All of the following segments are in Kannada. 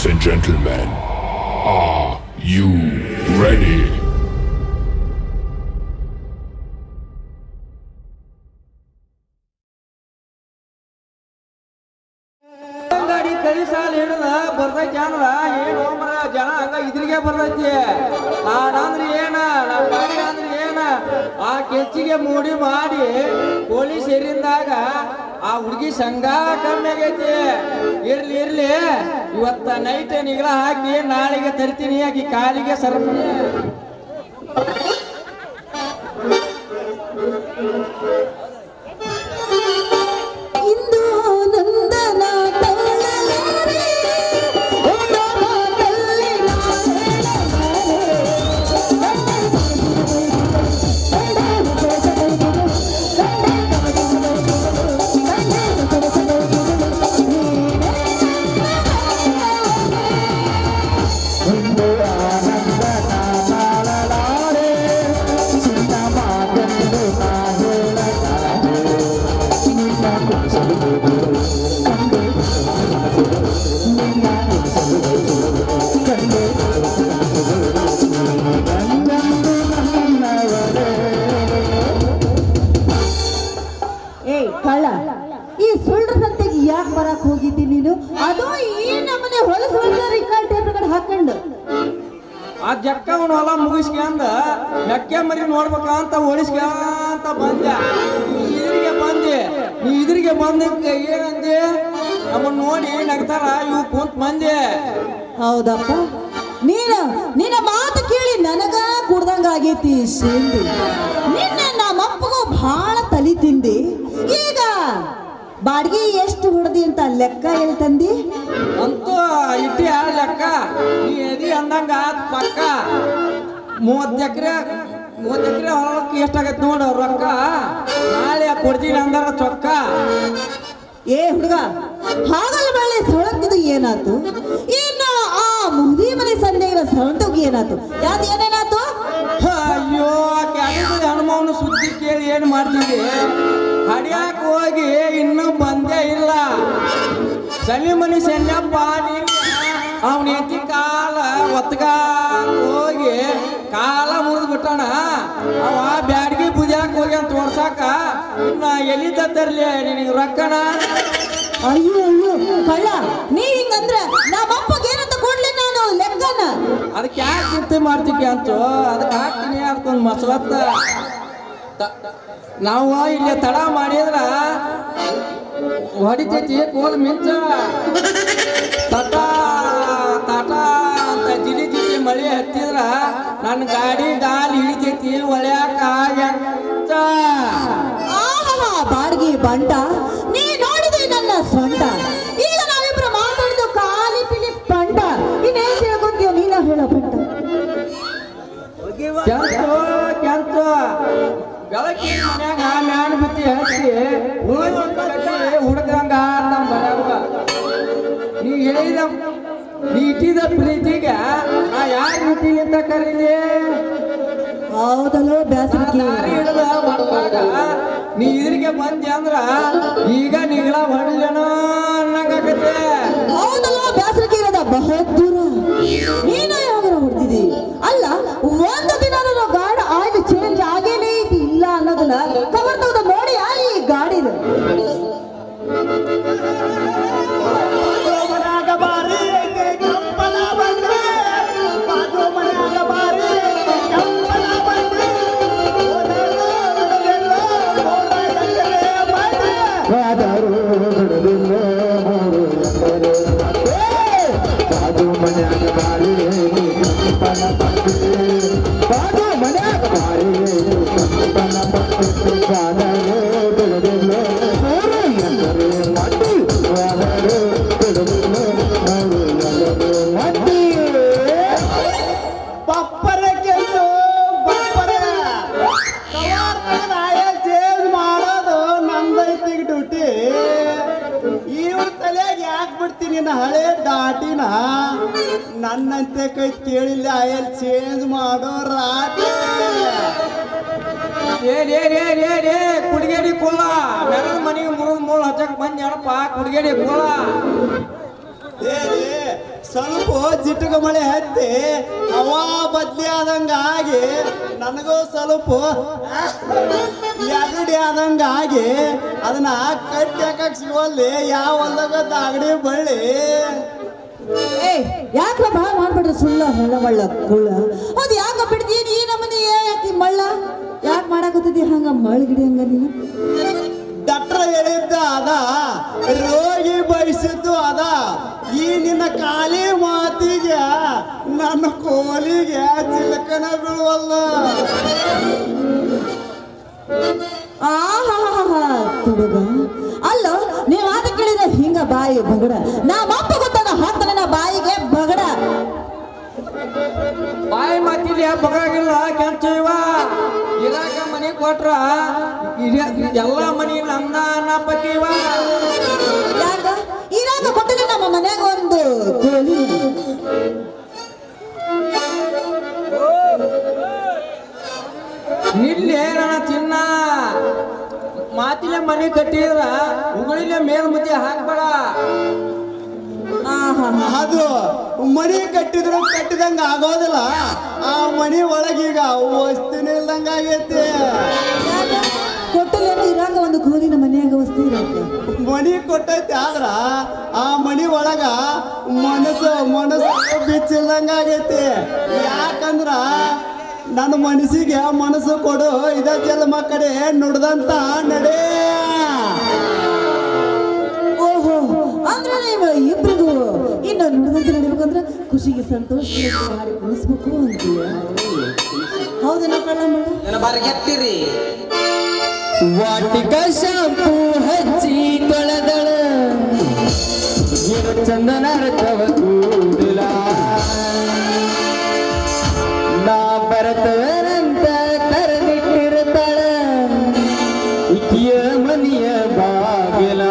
Ladies and gentlemen, are you ready? ಗಾಡಿ ಕೈ ಸಾಲ ಹಿಡಿದ ಬರ್ತೈತಿ ಅಂದ್ರ ಏನು ಮರ ಜನ ಹಂಗ ಇದ್ರಿಗೆ ಬರ್ತೈತಿ. ನಾನಂದ್ರೆ ಏನ ನನ್ನ ಗಾಡಿ ಅಂದ್ರೆ ಏನ ಆ ಕೆಚ್ಚಿಗೆ ಮೂಡಿ ಮಾಡಿ ಪೊಲೀಸ್ ಏರಿಂದಾಗ ಆ ಹುಡುಗಿ ಸಂಘ ಕಮ್ಮಿ ಆಗೈತಿ. ಇರ್ಲಿ ಇರ್ಲಿ ಇವತ್ತ ನೈಟ್ ನಿಗಳ ಹಾಕಿ ನಾಳೆಗೆ ತರ್ತೀನಿ ಆಕಿ ಕಾಲಿಗೆ ಸರ್ತೀನಿ. ಈ ಸುಳ್ಳು ಸಂತೆಗೆ ಯಾಕೆ ಬರಕ್ ಹೋಗಿದ್ದಿ ನೀನು? ಅದು ಈ ನಮ್ಮನೆ ಹೊಲಸು ರಿಕಾರ್ಡ್ ಹಾಕೊಂಡು ಆ ಜಕ್ಕವನ ಹೊಲ ಮುಗಿಸ್ಕೊಂಡ ಮೆಕ್ಕೆ ಮರಿ ನೋಡ್ಬೇಕಂತ ಓಡಿಸ್ಕೊಂತ ಬಂದೆ. ನೀ ಇದ್ರಿಗೆ ಬಂದಕ್ಕೆ ಏನಂದೆ? ನಮ್ಮನ್ನ ನೋಡಿ ನಗ್ತಾರ ಇವು ಕುಂತ ಮಂದಿ. ಹೌದಪ್ಪ, ನಿನ್ನ ಮಾತು ಕೇಳಿ ನನಗ ಕುಡ್ದಂಗ ಆಗೈತಿ ಶೇಂದಿ. ನಿನ್ನ ನಮ್ಮಪ್ಪಗೂ ಬಹಳ ತಲಿ ತಿಂದಿ. ಈಗ ಬಾಡಿಗೆ ಎಷ್ಟು ಹೊಡೆದಿ ಅಂತ ಲೆಕ್ಕ ಹೇಳಿ ತಂದಿ? ಅಂತೂ ಇಟ್ಟಿ ಆ ಲೆಕ್ಕ ನೀ ಎದಿ ಅಂದಂಗ ಆತ್ ಪಕ್ಕ. 30 ಎಕರೆ ಹೊಲಕ್ಕೆ ಎಷ್ಟಾಗೈತೆ ನೋಡು ರೊಕ್ಕ. ನಾಳೆ ಕೊಡ್ತೀನಿ ಅಂದಾರ ಚೊಕ್ಕ. ಏ ಹುಡುಗ, ಹಾಗಲ್ಲ ಬೆಳೆ ಸೊಳಕ್ತಿದ್ದು ಏನಾತು? ಇನ್ನು ಆ ಮುದಿ ಮನೆ ಸಂದೇಹ ಸೊಂಟೋಗಿ ಏನಾತು? ಯಾವ್ದು ಏನೇನಾತು? ಅಯ್ಯೋ ಹನುಮವನ ಸುದ್ದಿ ಕೇಳಿ ಏನ್ ಮಾಡ್ತೀವಿ? ಹಡಿಯಾಕ ಹೋಗಿ ಇನ್ನೂ ಬಂದೇ ಇಲ್ಲ. ಸಲಿಮನಿ ಶೆನ್ನಪ್ಪ ಅವನ ಎತ್ತಿ ಕಾಲ ಒತ್ತಗ ಹೋಗಿ ಕಾಲ ಮುರಿದು ಬಿಟ್ಟಾನ. ಅವ ಬ್ಯಾಡ್ಗಿ ಬುದ್ಯಾಕ ಹೋಗಿ ಅಂತ ತೋರ್ಸಾಕ ಇನ್ನ ಎಲ್ಲಿದ್ದ ತರ್ಲಿ ನಿನಗೆ ರೊಕ್ಕನ? ಅಯ್ಯೋ ಅಯ್ಯೋ ಕಳ್ಳ, ನೀ ಹಿಂಗಂದ್ರ ನಮ್ಮಪ್ಪಗೆ ಏನಂತ ಕೊಡ್ಲಿ ನಾನು ಲೆಕ್ಕನ? ಅದಕ್ಕೆ ಯಾಕೆ ಚಿಂತೆ ಮಾಡ್ತೀವಿ ಅಂತ ಅದಕ್ಕೆ ಹಾಕ್ತೀನಿ ಅಂತ ಮಸಲತ್ತ. ನಾವು ಇಲ್ಲಿ ತಡ ಮಾಡಿದ್ರ ಹೊಡಿತೈತಿ ಕೋಲ್ ಮಿಂಚ. ತಟ ತಟ ಅಂತ ಜಿಲಿ ಜಿಲಿ ಮಳೆ ಹತ್ತಿದ್ರ ನನ್ನ ಗಾಡಿ ಗಾಲಿ ಹಿಡಿತೈತಿ ಒಳ್ಯಾಕ ಎಂತ. ಬಾಡ್ಗಿ ಬಂಟ, ನೀ ನೋಡಿದೆ ನನ್ನ ಸೊಂಟ. ಈಗ ನಾವಿಬ್ರು ಮಾತಾಡಿದ್ದು ಖಾಲಿ ಪಿಲಿ ಬಂಟ. ಇನ್ನೇನ್ ತಿಳ್ಕೊಂತೀಯ ನೀನ ಹೇಳೋ ಬಂಟ? ಕೆಂಚು ಬೆಳಕಿನ ಮನ್ಯಾಗ ಮ್ಯಾಣ ಬಿತ್ತಿ ಹಚ್ಚಿ ಹುಡುಗಂಗ ನಮ್ಮ ಮನ್ಯಾಗ ನೀ ಹೇಳಿದ ನೀ ಇಟ್ಟಿದ ಪ್ರೀತಿಗೆ ನಾ ಯಾರು ಇಟ್ಟಿನಿ ಅಂತ ಕರೀಲಿ? ಹೌದಲ್ಲೋ ಬ್ಯಾಸರ ಹಿಡಿದ ಬಂದಾಗ ನೀ ಇದ್ರಿಗೆ ಬಂದಿ ಅಂದ್ರ ಈಗ ನೀಗಳ ಹೊಡಿಲೇನೋ ಅನ್ನಂಗಾಗತ್ತೆ. ಹೌದಲ್ಲೋ ಬ್ಯಾಸರಕ್ಕೆ ಇರೋದ ಬಹದ್ದೂರ. ನೀನ ಯಾವಾಗ ಹೊಡ್ತಿದಿ? ಅಲ್ಲ, ಒಂದು ದಿನ ಗಾಡಿ ಆಯ್ತು ಚೇಂಜ್ ಆಗೇನೇ ಐತಿ ಇಲ್ಲ ಅನ್ನೋದನ್ನ ಕವರ್ ತೆಗೆದು ನೋಡಿ ಈ ಗಾಡಿದ. ಹಳೆ ದಾಟಿನ ನನ್ನಂತೆ ಕೈ ಕೇಳಿಲ್ಲ ಆಯಲ್ ಚೇಂಜ್ ಮಾಡೋ ರಾತ್ರಿ. ಕುಡಿಗೇಡಿ ಕುಲ್ಲ ಮೆರಲ್ ಮನೆಗೆ ಮುರಿದ್ ಮೂಳು ಹಚ್ಚಕ್ ಬಂದ್ ಏನಪ್ಪ ಕುಡಿಗೇಡಿ ಕುಲ್ಲ ಹೇಳಿ ಸ್ವಲ್ಪ ಜಿಟ್ಟಗ ಮಳೆ ಹತ್ತಿ ಹವಾ ಬದ್ಲಿ ಆದಂಗಾಗಿ ನನಗೂ ಸ್ವಲ್ಪ ನೆಗಡಿ ಆದಂಗಾಗಿ ಅದನ್ನ ಕಟ್ಟಿ ಹಾಕಕ್ ಸಿಗುವಲ್ಲಿ ಯಾವ ಹೊಲ್ದಾಗ ದಾಗಡಿ ಬಳ್ಳಿ ಏ ಯಾಕೆ ಭಾಳ ಮಾಡ್ಬಿಟ್ರೆ ಸುಳ್ಳ ಹೊಳ್ಳ ಮಳ್ಳ ಕುಳ್ಳ ಅದು ಯಾಕೆ ಬಿಡ್ತೀನಿ ಈ ನಮ್ಮನೆ ಯಾಕೆ ಮಳ್ಳ ಯಾಕೆ ಮಾಡಾಕತ್ತಿದ್ದಿ ಹಂಗ ಮಳ್ಗಿಡಿ ಹಂಗ ನೀನು ಡಾಕ್ಟರ್ ಹೇಳಿದ್ದ ಅದ ರೋಗಿ ಬಯಸಿದ್ದು ಅದ ಈ ನಿನ್ನ ಖಾಲಿ ಮಾತಿಗೆ ನನ್ನ ಕೋಲಿಗೆ ಚಿಲಕನ ಬೀಳುವಲ್ಲ ತುಡುಗ ಅಲ್ಲ ನೀವ್ ಆದ ಕೇಳಿದ್ರೆ ಹಿಂಗ ಬಾಯಿ ಬಗಡ ನಾ ಮಪ್ಪ ಗೊತ್ತಾಗ ಹಾಕ್ತಾನೆ ನಾ ಬಾಯಿಗೆ ಬಗಡ ಬಾಯಿ ಮಾತಿಲಿ ಬಗಾಗಿಲ್ಲ ಕೆಂಚ ಇವ ಇರಾಕ ಮನಿ ಕೊಟ್ರ ಎಲ್ಲ ಮನಿ ನಮ್ದ ಅನ್ನಪಕ್ಕಿವ ಯಾಕ ಇರಾಗ ಕೊಟ್ಟಿದ್ರೆ ನಮ್ಮ ಮನ್ಯಾಗ ಒಂದು ಕೋಳಿ ನಿಲ್ಲಿ ನನ್ನ ಚಿನ್ನ ಮಾತಿಲೆ ಮನಿ ಕಟ್ಟಿದ್ರ ಉಗಳಿಲೆ ಮೇಲ್ ಮುದ್ದೆ ಹಾಕ್ಬೇಡ ಅದು ಮನಿ ಕಟ್ಟಿದ್ರು ಕಟ್ಟಿದಂಗ ಆಗೋದಿಲ್ಲ ಆ ಮನಿ ಒಳಗೀಗ ವಸ್ತುನ ಇಲ್ದಂಗ ಆಗೈತಿ ಕೊಟ್ಟಲೇನು ಇರಾಗ ಒಂದು ಕೋಳಿ ನಮ್ಮ ಮನ್ಯಾಗ ವಸ್ತು ಇರತ್ತ ಮನಿ ಕೊಟ್ಟೈತಿ ಆದ್ರ ಆ ಮನಿ ಒಳಗ ಮನಸ್ಸು ಬಿಚ್ಚಿಲ್ದಂಗ ಆಗೈತಿ ಯಾಕಂದ್ರ ನನ್ನ ಮನಸ್ಸಿಗೆ ಮನಸ್ಸು ಕೊಡು ಇದ ಜನ್ಮ ಕಡೆ ನುಡ್ದಂತ ನಡೆ ಓಹೋ ಅಂದ್ರೆ ನೀವು ಇಬ್ರಿಗೂ ಇನ್ನು ನುಡಿದಂತೆ ನಡಿಬೇಕಂದ್ರೆ ಖುಷಿಗೆ ಸಂತೋಷ ಮಾಡಿ ಕುಣಿಸ್ಬೇಕು ಅಂತೀಯ ಹೌದೇನೋ ಕಳ್ಳ ಮಳ್ಳ ನನ್ನ ಬಾರಿ ಎತ್ತಿರಿ ವಾಟಿಕ ಶಾಂಪು ಹಚ್ಚಿ ತೊಳೆದಳ ಚಂದನ ರಥವ ಕೂಡಲ ನಾ ಬರತವರಂತ ಕರೆದಿಟ್ಟಿರುತ್ತಾಳ ಇಕಿಯ ಮನಿಯ ಬಾಗಿಲ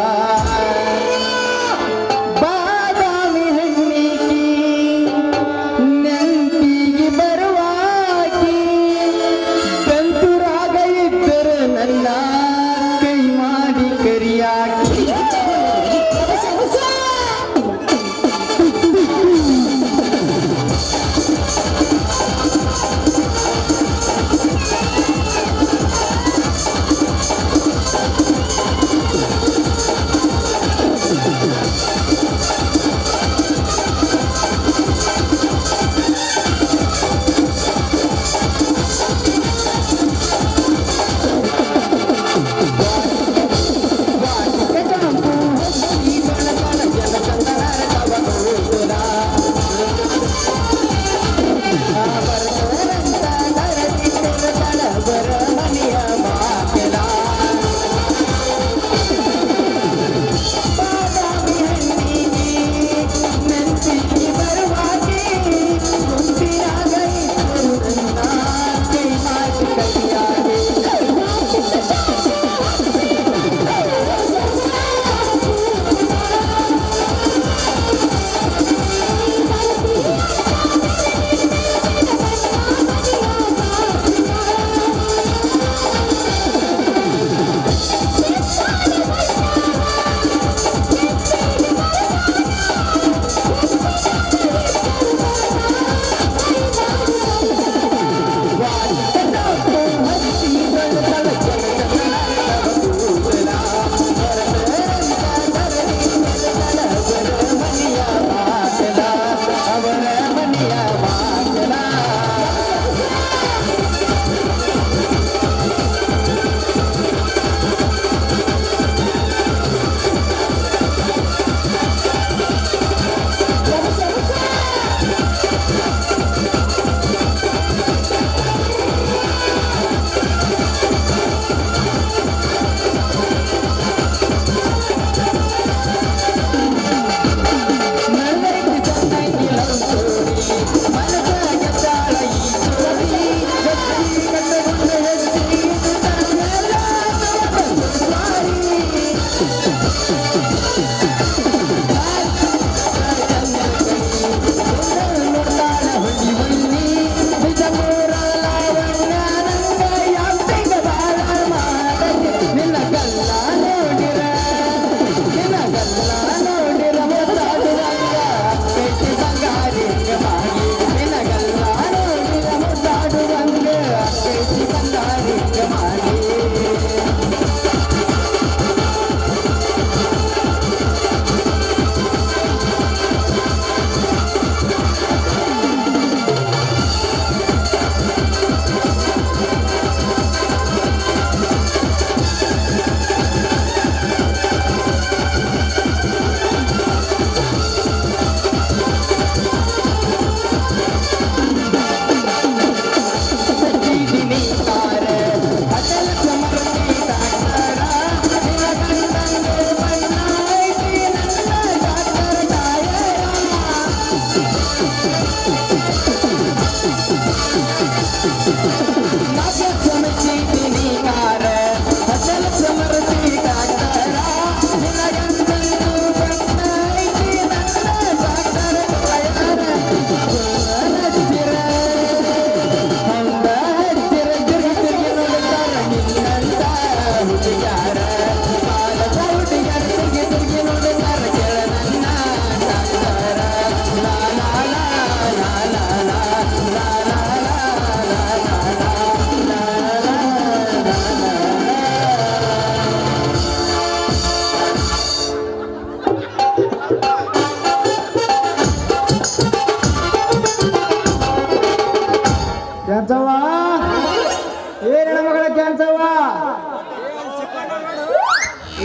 ಬಾದಾಮಿ ಹಣ್ಣಿಗೆ ನೆಂಟಿಗೆ ಬರುವಾಗಿ ಗಂತುರಾಗ ಇದ್ದರು ನನ್ನ ಕೈ ಮಾಡಿ ಕರಿಯಾಗಿ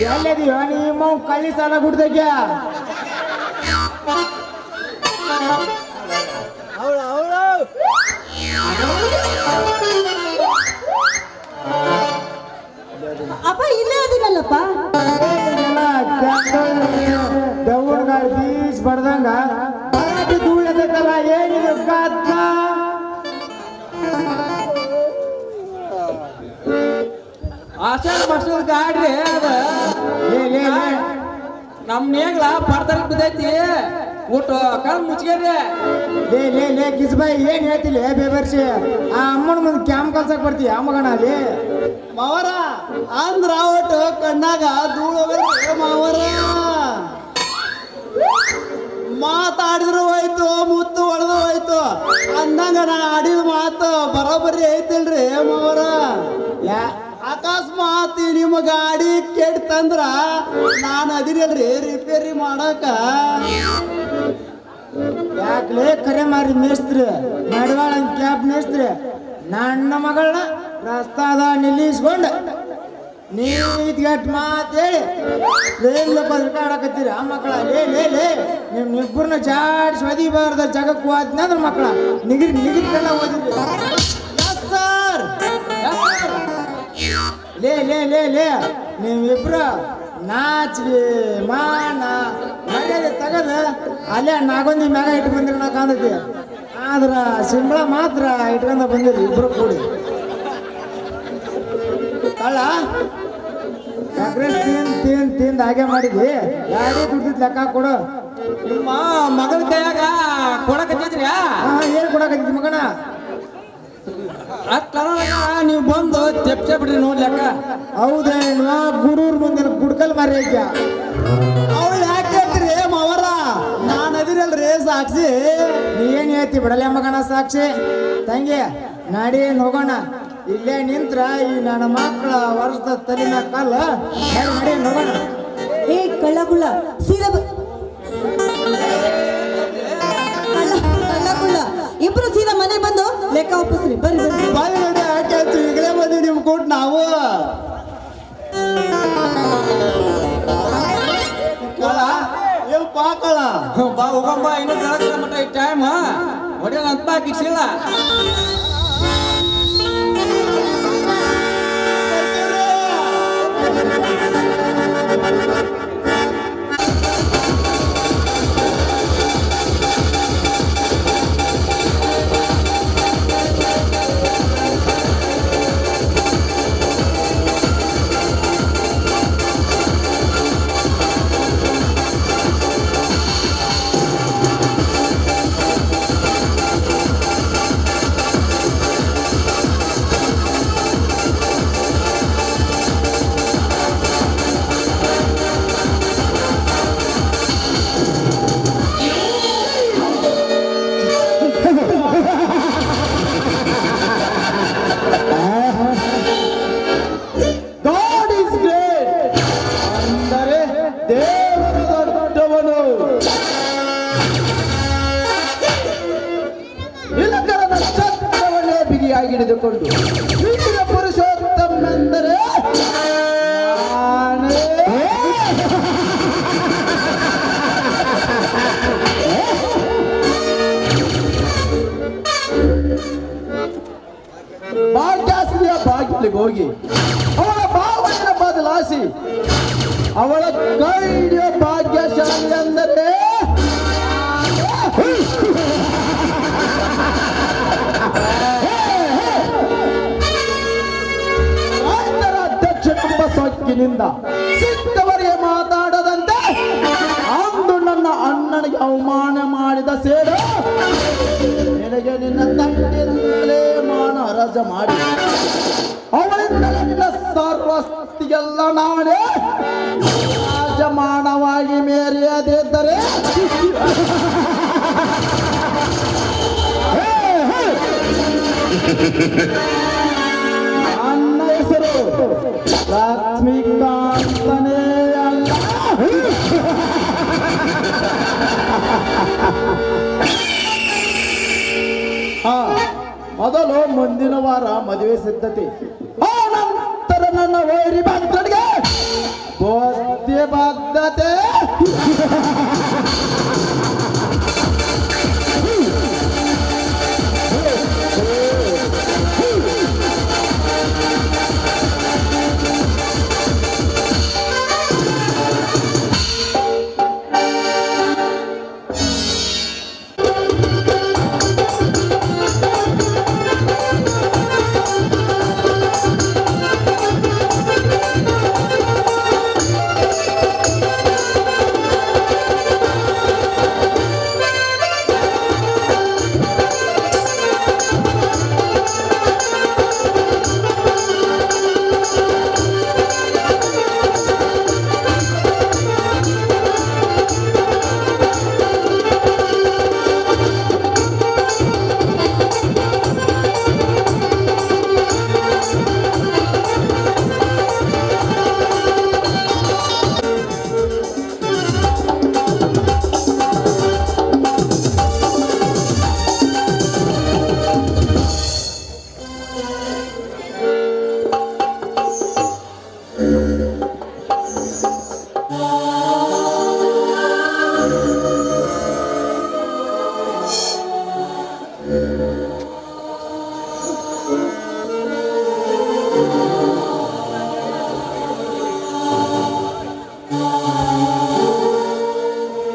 ಎಲ್ಲದೀವ ನಿಮ್ಮ ಕಳ್ಳಿ ಸಾಲ ಗುಡ್ದಾಗ ಅಪ್ಪ ಇಲ್ಲೇ ಅದೀನಲ್ಲಪ್ಪ. ದೌಡ್ ಗಾಡಿ ಬೀಸ್ ಬಡ್ದಂಗ ಧೂಳದಲ್ಲ ಏನಿದು ಗಾತ್ರ ಆಷಾಢ ಮಾಸದ ಗಾಡ್ರಿ ಅದ ನಮ್ ನೇಗ್ಲ ಪಡ್ತಾರ ಬಿದ್ದೈತಿ ಊಟ ಕಣ್ ಮುಚ್ಕೇರಿ. ಲೇ ಕಿಸ್ಬಾಯ್ ಏನ್ ಹೇಳ್ತಿಲ್ಲ ಬೇಬರ್ಸಿ ಆ ಅಮ್ಮನ ಮುಂದೆ ಕ್ಯಾಮ್ ಕಲ್ಸಕ್ ಬರ್ತೀಯ ಮಗಣ ಅಲ್ಲಿ ಮಾವರ ಅಂದ್ರ ಒಟ್ಟು ಕಣ್ಣಾಗ ಧೂಳು ಮಾವರ ಮಾತಾಡಿದ್ರು ಹೋಯ್ತು ಮುತ್ತು ಹೊಡೆದು ಹೋಯ್ತು ಅಂದಂಗ ನಾ ಆಡಿದ ಮಾತು ಬರೋಬ್ಬರಿ ಐತಿಲ್ರಿ ಮಾವರ ಅಕಸ್ಮಾತ್ ನಿಮ್ಮ ಗಾಡಿ ಕೆಡ್ತಂದ್ರ ನಾನು ಅದಿರಲ್ರಿ ರಿಪೇರಿ ಮಾಡಕ ಯಾಕ್ಲೇ ಕರೆ ಮಾರಿ ಮೇಸ್ತ್ರಿ ನಡವಾಳ ಕ್ಯಾಬ್ ಮೇಸ್ತ್ರಿ ನನ್ನ ಮಗಳನ್ನ ರಸ್ತಾದ ನಿಲ್ಲಿಸ್ಕೊಂಡು ನೀಟ್ಗಟ್ ಮಾತೇಳಿ ರೇಲ್ವೆ ಬದುಕಾಡಕತ್ತೀರಿ ಆ ಮಕ್ಕಳ ಲೇ ನಿಮ್ಮಿಬ್ಬರನ್ನ ಜಾಡ್ಸಿ ಒದಿಬಾರ್ದ ಜಗಕ್ಕೆ ಹೋದ್ನಂದ್ರ ಮಕ್ಕಳ ನಿಗಿರಿ ಕಣ್ಣ ಓದಿದ್ರಿ ಸರ್ ಲೇ ನೀವಿಬ್ರು ನಾಚಿಗೆ ಮಾನ ಮರ್ಯಾದೆ ತಗದ ಅಲ್ಲೇ ನಾಗೊಂದಿ ಮ್ಯಾಗ ಇಟ್ಟು ಬಂದಿರಿ ನಾ ಕಾಣತಿ ಆದ್ರ ಸಿಂಬಳ ಮಾತ್ರ ಇಟ್ಕೊಂಡ ಬಂದಿರಿ ಇಬ್ರು ಕೂಡಿ ಕಳ್ಳ ತಿಂದ ಹಾಗೆ ಮಾಡಿದ್ವಿ ಯಾರೇ ದುಡ್ಡಿದ್ ಲೆಕ್ಕ ಕೊಡು ನಿಮ್ಮ ಮಗನ ಕೈಯಾಗ ಕೊಡಕತ್ತಿದ್ರಿ ಏನ್ ಕೊಡಕತ್ತಿದ್ದಿ ಮಗನ ನೀವು ಬಂದು ತೆಪ್ಚೆ ಬಿಡ್ರಿ ನೋಡ್ಲಕ್ಕ. ಹೌದೇನು ಗುರೂರ್ ಮುಂದಿನ ಗುಡ್ಕಲ್ ಮಾರಿ ಐಕ್ಯ ಅವಳು ಯಾಕೆ ಮಾವರ ನಾನು ಅದಿರಲ್ರಿ ಸಾಕ್ಷಿ ನೀ ಏನ್ ಹೇಳ್ತಿ ಬಿಡಲ್ಲ ಮಗನ ಸಾಕ್ಷಿ ತಂಗಿ ನಾಡಿ ಹೋಗೋಣ ಇಲ್ಲೇ ನಿಂತ್ರ ಈ ನನ್ನ ಮಕ್ಕಳ ವರ್ಷದ ತಲಿನ ಕಲ್ಲ ನಡಿ ಹೋಗೋಣ. ಏ ಕಳ್ಳಗುಳ್ಳ ಸೀದಾ ಕಳ್ಳಗುಳ್ಳ ಇಬ್ರು ಸೀದಾ ಮನೆ ಬಂದು ಲೆಕ್ಕ ಒಪ್ಪಿಸ್ರಿ ಬರ್ರಿ ಬಾಯಿ ನೋಡಿ ಯಾಕೆ ಈಗಲೇ ಬಂದು ನಿಮ್ ಕೊಟ್ಟು ನಾವು ಪಾಕಳ ಬಾ ಹೋಗಂಬ ಇನ್ನೂ ಬೆಳಗ್ಗೆ ಮಟ್ಟ ಈ ಟೈಮ್ ಹೊಡೆಯಲ್ಲ ಅಂತ ಕಿಸಿಲ್ಲ. ಹಿಡಿದುಕೊಂಡು ಪುರುಷೋತ್ತಮೆಂದರೆ ಭಾಗ್ಯಾಸ್ತ್ರೀಯ ಬಾಗಿಲಿಗೆ ಹೋಗಿ ಅವಳ ಭಾವನೆಯ ಬದಲಾಯಿಸಿ ಅವಳ ಕೈ ಹಿಡಿಯೋ ಭಾಗ್ಯಶಾಲಿ ಅಂದರೆ ರೈತರ ಅಧ್ಯಕ್ಷನೆಂಬ ಸೊಕ್ಕಿನಿಂದ ಸಿಕ್ಕವರಿಗೆ ಮಾತಾಡದಂತೆ ಅಂದು ನನ್ನ ಅಣ್ಣನಿಗೆ ಅವಮಾನ ಮಾಡಿದ ಸೇಡು ನಿನಗೆ ನಿನ್ನ ತಂದೆಯಿಂದಲೇ ಮಾನ ಹರಾಜ ಮಾಡಿ ಅವಳಿಂದಲೇ ನಿನ್ನ ಸರ್ವಸ್ತಿಗೆಲ್ಲ ನಾನೇ ರಾಜಮಾನವಾಗಿ ಮೇರೆಯದಿದ್ದರೆ ನನ್ನ ಹೆಸರು ಲಕ್ಷ್ಮೀಕಾಂತನೇ ಅಲ್ಲ. ಮೊದಲು ಮುಂದಿನ ವಾರ ಮದುವೆ ಸಿದ್ಧತೆ, ಆ ನಂತರ ನನ್ನ ವೈರಿ ಭಕ್ತರಿಗೆ ಮದುವೆ ಬಾಧ್ಯತೆ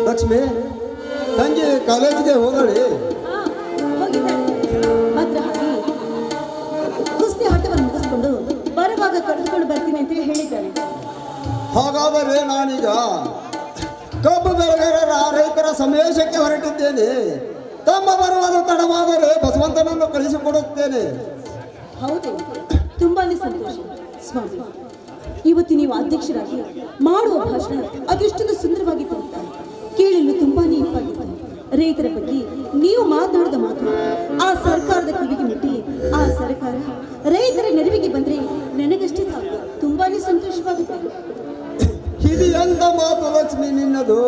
ಲಕ್ಷ್ಮಿ ತಂಗಿ ಕಾಲೇಜಿಗೆ ಹೋದಳಿ ಮಾತ್ರ ಕುಸ್ತಿ ಆಟವನ್ನು ಮುಗಿಸ್ಕೊಂಡು ಬರುವಾಗ ಕರೆದುಕೊಂಡು ಬರ್ತೀನಿ ಅಂತ ಹೇಳಿದ್ದಾನೆ. ಹಾಗಾದರೆ ನಾನೀಗ ಕಬ್ಬು ಬೆಳೆಗಾರರ ರೈತರ ಸಮಾವೇಶಕ್ಕೆ ಹೊರಟಿದ್ದೇನೆ. ತಮ್ಮ ಬರುವುದು ತಡವಾದರೆ ಬಸವಂತನನ್ನು ಕಳಿಸಿಕೊಡುತ್ತೇನೆ. ಹೌದು, ತುಂಬಾನೇ ಸಂತೋಷ ಸ್ವಾಮಿ. ಇವತ್ತು ನೀವು ಅಧ್ಯಕ್ಷರಾಗಿ ಮಾಡುವ ಭಾಷಣ ಅದೆಷ್ಟೊಂದು ಸುಂದರವಾಗಿತ್ತು ಅಂತ ಕೇಳಲು ತುಂಬಾನೇ ಇಂಪಾಗಿತ್ತು. ರೈತರ ಬಗ್ಗೆ ನೀವು ಮಾತನಾಡಿದ ಮಾತು ಆ ಸರ್ಕಾರದ ಕಿವಿಗೆ ಮುಟ್ಟಿ ಆ ಸರ್ಕಾರ ರೈತರ ನೆರವಿಗೆ ಬಂದ್ರೆ ನನಗಷ್ಟೇ ಸಾಕು, ತುಂಬಾನೇ ಸಂತೋಷವಾಗುತ್ತೆ. ಇದು ಎಂತ ಮಾತು ಲಕ್ಷ್ಮಿ ನಿನ್ನದು?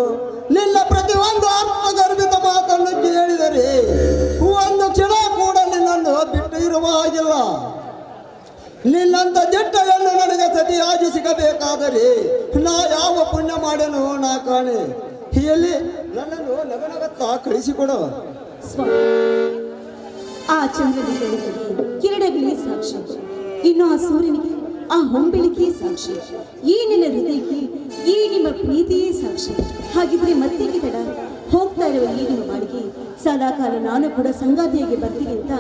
ನಿನ್ನ ಪ್ರತಿಯೊಂದು ಆತ್ಮಗರ್ಭಿತ ಮಾತನ್ನು ಕೇಳಿದರೆ ಒಂದು ಕ್ಷಣ ಕೂಡ ನಿನ್ನನ್ನು ಬಿಟ್ಟು ಇರುವ ಹಾಗಿಲ್ಲ. ನಿನ್ನಂತ ದಿಟ್ಟವನ್ನು ನನಗೆ ಸತಿಯಾಗಿ ಸಿಗಬೇಕಾದರೆ ನಾ ಯಾವ ಪುಣ್ಯ ಮಾಡೇನೋ ನಾ ಕಾಣೆ. ಎಲ್ಲಿ ನನ್ನನ್ನು ನಗನಗತ್ತಾ ಕಳಿಸಿಕೊಡು ಸ್ವಾಮಿ. ಆ ಚಂದ್ರನಿಗೆ ಕಿರಣಗಳಿಗೆ ಸಾಕ್ಷಿ, ಇನ್ನು ಆ ಸೂರ್ಯನಿಗೆ ಆ ಹೊಂಬೆಳಿಕೆ ಸಾಕ್ಷಿ, ಈ ನಿನ್ನ ಹೃದಯಕ್ಕೆ ಈ ನಿಮ್ಮ ಪ್ರೀತಿಯೇ ಸಾಕ್ಷಿ. ಹಾಗಿದ್ರೆ ಮತ್ತೆ ತಡ, ಹೋಗ್ತಾ ಇರುವ ಈ ನಿಮ್ಮ ಬಾಡಿಗೆ ಸದಾಕಾಲ ನಾನು ಕೂಡ ಸಂಗಾತಿಯಾಗಿ ಬರ್ತೀನಿ ಅಂತ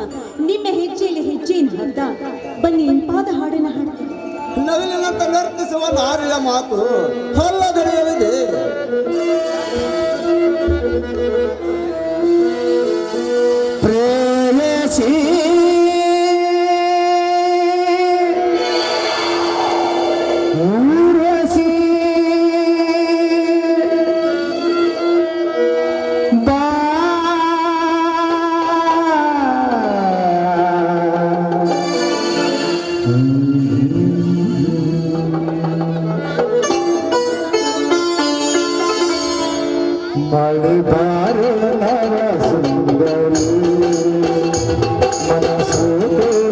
ನಿಮ್ಮ ಹೆಜ್ಜೆಯಲ್ಲಿ ಹೆಜ್ಜೆಯನ್ನು ಹಾಕ್ದ ಬನ್ನಿ ಇಂಪಾದ ಹಾಡನ್ನು ಹಾಡ್ತೀನಿ. ನವಿಲಿನಂತ ನರ್ತಿಸುವ ನಾರಿಯ ಮಾತು ಹೊಲ್ಲದೆಳೆಯಲಿದೆ. ಪ್ರೇಯಸಿ ಊರ್ವಶಿ ಬಾ ಬಾರು ನವ ಸುಂದರಿ ಮನಸ್ಸು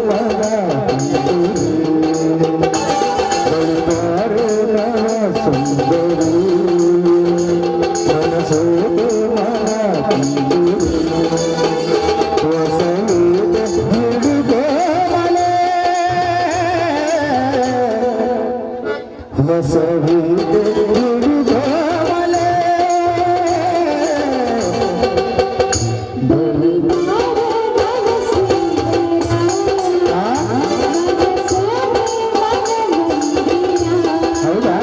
ಮನ ಬಾರು ನವ ಸುಂದರಿ ಮನಸ್ಸು ಮನ ಹೊಸಲಿದ ಹುಡುಗೋಮಲೆ ಹೊಸವಿದ ಹುಡುಗೋಮಲೆ ಹೌದಾ?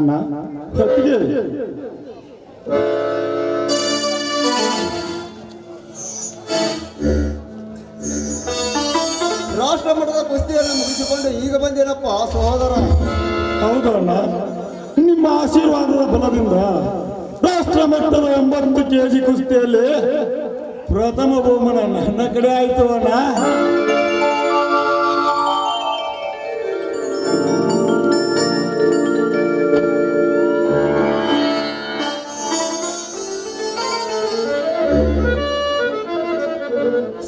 ಅಣ್ಣ ಹೊತ್ತಿಗೆ ರಾಷ್ಟ್ರ ಮಟ್ಟದ ಕುಸ್ತಿಯನ್ನು ಮುಗಿಸಿಕೊಂಡು ಈಗ ಬಂದೇನಪ್ಪ ಸಹೋದರ. ಹೌದು ಅಣ್ಣ, ನಿಮ್ಮ ಆಶೀರ್ವಾದದ ಬಲದಿಂದ ರಾಷ್ಟ್ರ ಮಟ್ಟದ 80 kg ಕುಸ್ತಿಯಲ್ಲಿ ಪ್ರಥಮ ಬಹುಮಾನ ನನ್ನ ಕಡೆ ಆಯ್ತು ಅಣ್ಣ.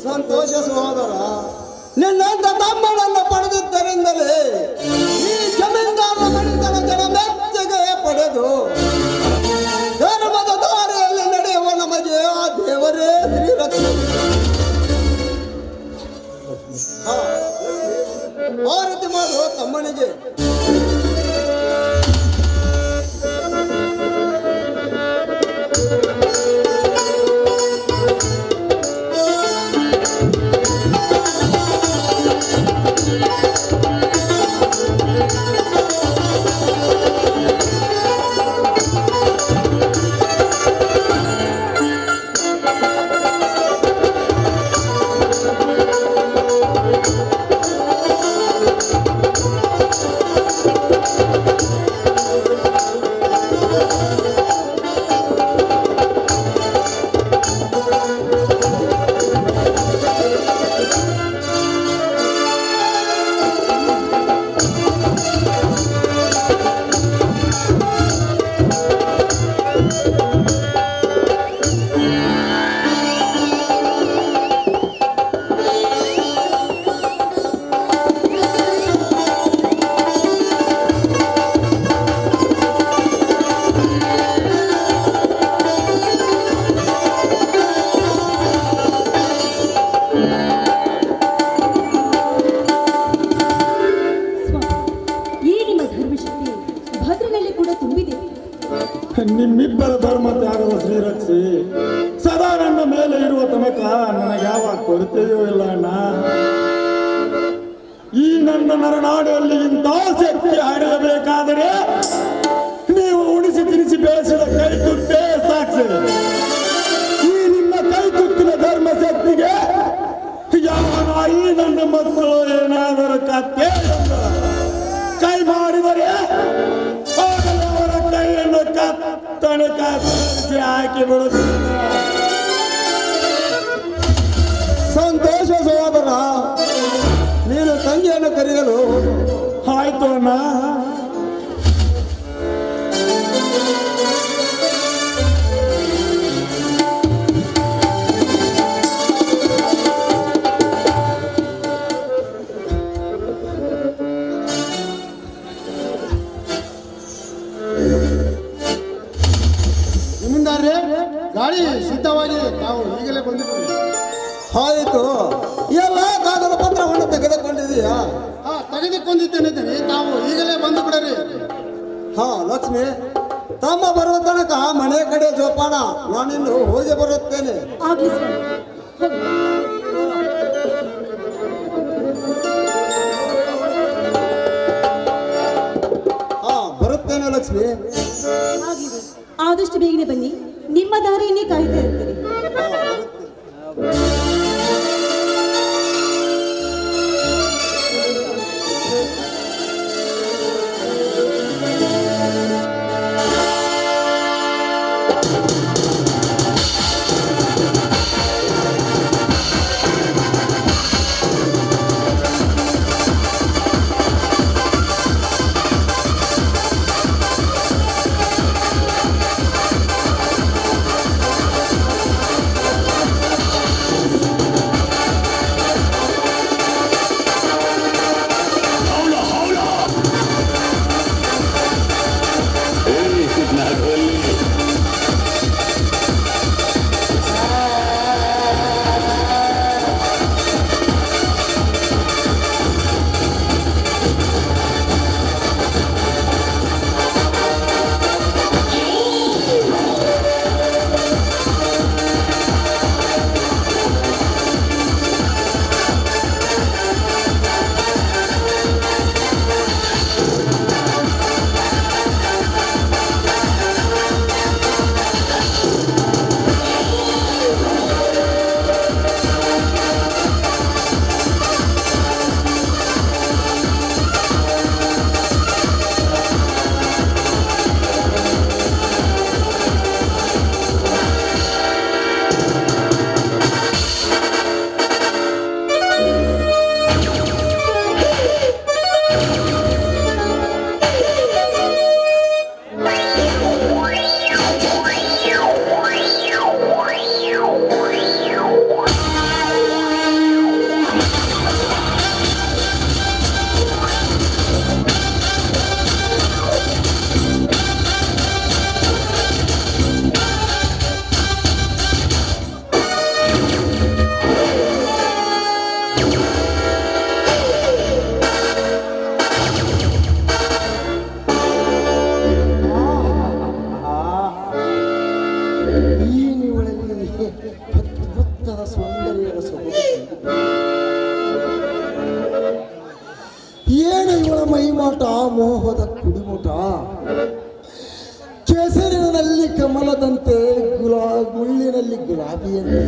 ಸಂತೋಷ ಸಹೋದರ. ನಿನ್ನಂತ ತಮ್ಮನನ್ನು ಪಡೆದಿದ್ದರಿಂದಲೇ ಈ ಜಮೀನ್ದಾರರ ಮನೆತನ ಜನ ಮೆಚ್ಚಗೆ ಪಡೆದು ಧರ್ಮದ ದಾರಿಯಲ್ಲಿ ನಡೆಯುವ ನಮಗೆ ಆ ದೇವರೇ ಶ್ರೀರಕ್ಷೆ. ಆರತಿ ಮಾಡುವ ತಮ್ಮನಿಗೆ ನಿಮ್ಮಿಬ್ಬರ ಧರ್ಮ ತ್ಯಾಗದ ಶ್ರೀರಕ್ಷಿ ಸದಾ ನನ್ನ ಮೇಲೆ ಇರುವ ತನಕ ನನಗೆ ಯಾವ ಕೊರತೆಯೂ ಇಲ್ಲ ಅಣ್ಣ. ಈ ನನ್ನ ನರನಾಡಿನಲ್ಲಿ ಇಂಥ ಶಕ್ತಿ ಹರಿಯಬೇಕಾದರೆ ನೀವು ಉಣಿಸಿ ತಿನಿಸಿ ಬೆಳೆಸಿದ ಕೈ ತುತ್ತೇ ಸಾಕ್ಷಿ. ಈ ನಿಮ್ಮ ಕೈ ತುತ್ತಿನ ಧರ್ಮ ಶಕ್ತಿಗೆ ಯಾವ ನಾಯಿ ನನ್ನ ಮಕ್ಕಳು ಏನಾದರೂ ಕತ್ತೆ ಕೈ ಮಾಡಿದರೆ ಅವರ ಕೈಯನ್ನು ಕತ್ತನೆ ಕತ್ತರಿಸಿ ಹಾಕಿ ಬಿಡುತ್ತಾರೆ. ಸಂತೋಷ ಸಹೋದರ. ನೀನು ತಂಗಿಯನ್ನು ಕರೆಯಲು ಆಯ್ತು ಅಣ್ಣ. ಗಾಡಿ ಸಿದ್ಧವಾಗಿದೆ, ತಾವು ಈಗಲೇ ಬಂದಿದ್ದೀವಿ. ಆಯಿತು, ಎಲ್ಲ ಕಾಗದ ಪತ್ರವನ್ನು ತೆಗೆದುಕೊಂಡಿದೀಯಾ? ತೆಗೆದುಕೊಂಡಿದ್ದೇನೆ, ತಾವು ಈಗಲೇ ಬಂದು ಬಿಡರಿ. ಹಾ ಲಕ್ಷ್ಮಿ, ತಮ್ಮ ಬರುವ ತನಕ ಮನೆ ಕಡೆ ಜೋಪಾನ, ನಾನಿನ್ನು ಹೋಗಿ ಬರುತ್ತೇನೆ. ಆಗ್ಲಿ ಸ್ವಾಮಿ. ಹಾ ಬರುತ್ತೇನೆ ಲಕ್ಷ್ಮಿ. ಆಗ್ಲಿ. ಆದಷ್ಟು ಬೇಗನೆ ಬನ್ನಿ, ನಿಮ್ಮ ದಾರಿಯನ್ನೇ ಕಾಯ್ತಾ ಇರ್ತೀರಿ. ಅದ್ಭುತದ ಸೌಂದರ್ಯದ ಸೊಬಗು. ಏನು ಇವಳ ಮೈಮಾಟ, ಮೋಹದ ಕುಡಿಮುಟ, ಕೆಸರಿನಲ್ಲಿ ಕಮಲದಂತೆ, ಮುಳ್ಳಿನಲ್ಲಿ ಗುಲಾಬಿಯಂತೆ.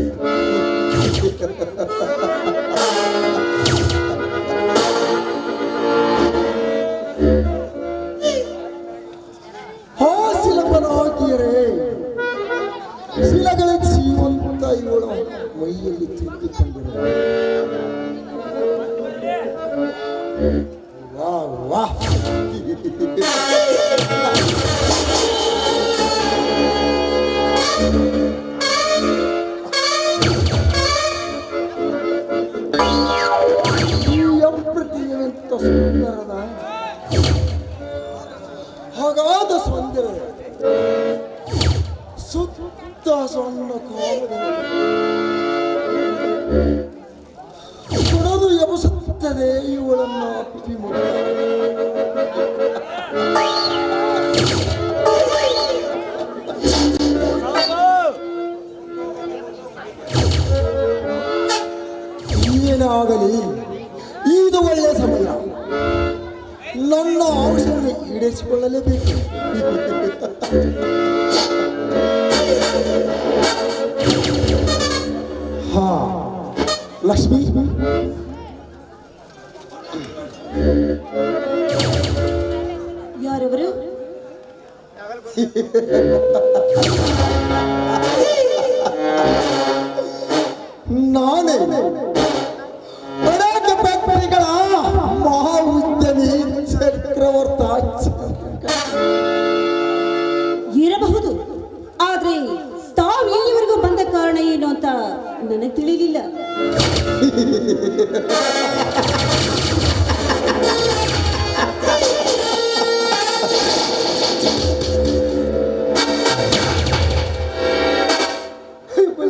ಶಿಲಕನಾಗಿಯರೇ, ಶಿಲಗಳ ಜೀವಂತ ಇವಳು ಮೈಯಲ್ಲಿ ತುಂಬಿಕೊಂಡಿರುವ. ವಾ ವಾ ಅಪ್ರತಿಮೆಂತ ಸುಂದರದ ಹಾಗಾದ ಸೌಂದರ್ಯ, ಸುತ್ತ ಸಣ್ಣ ಕಾಲದು ಎಬಸುತ್ತದೆ ಇವಳನ್ನು ಅಪ್ಪಿ ಮುಟ್ಟ. ಏನಾಗಲಿ, ಇದು ಒಳ್ಳೆಯ ಸಮಯ, ನನ್ನ ಆಶೆಯನ್ನು ಈಡೇರಿಸಿಕೊಳ್ಳಲೇಬೇಕು. ಹಾ ಲಕ್ಷ್ಮಿ, ಯಾರವರು? ನಾನೇ ಅನೇಕ ಫ್ಯಾಕ್ಟರಿಗಳ ಮಹಾ ಉದ್ಯಮಿ ಚಕ್ರವರ್ತ. ಇರಬಹುದು, ಆದ್ರೆ ತಾವು ಇಲ್ಲಿವರೆಗೂ ಬಂದ ಕಾರಣ ಏನು ಅಂತ ನನಗೆ ತಿಳಿಲಿಲ್ಲ.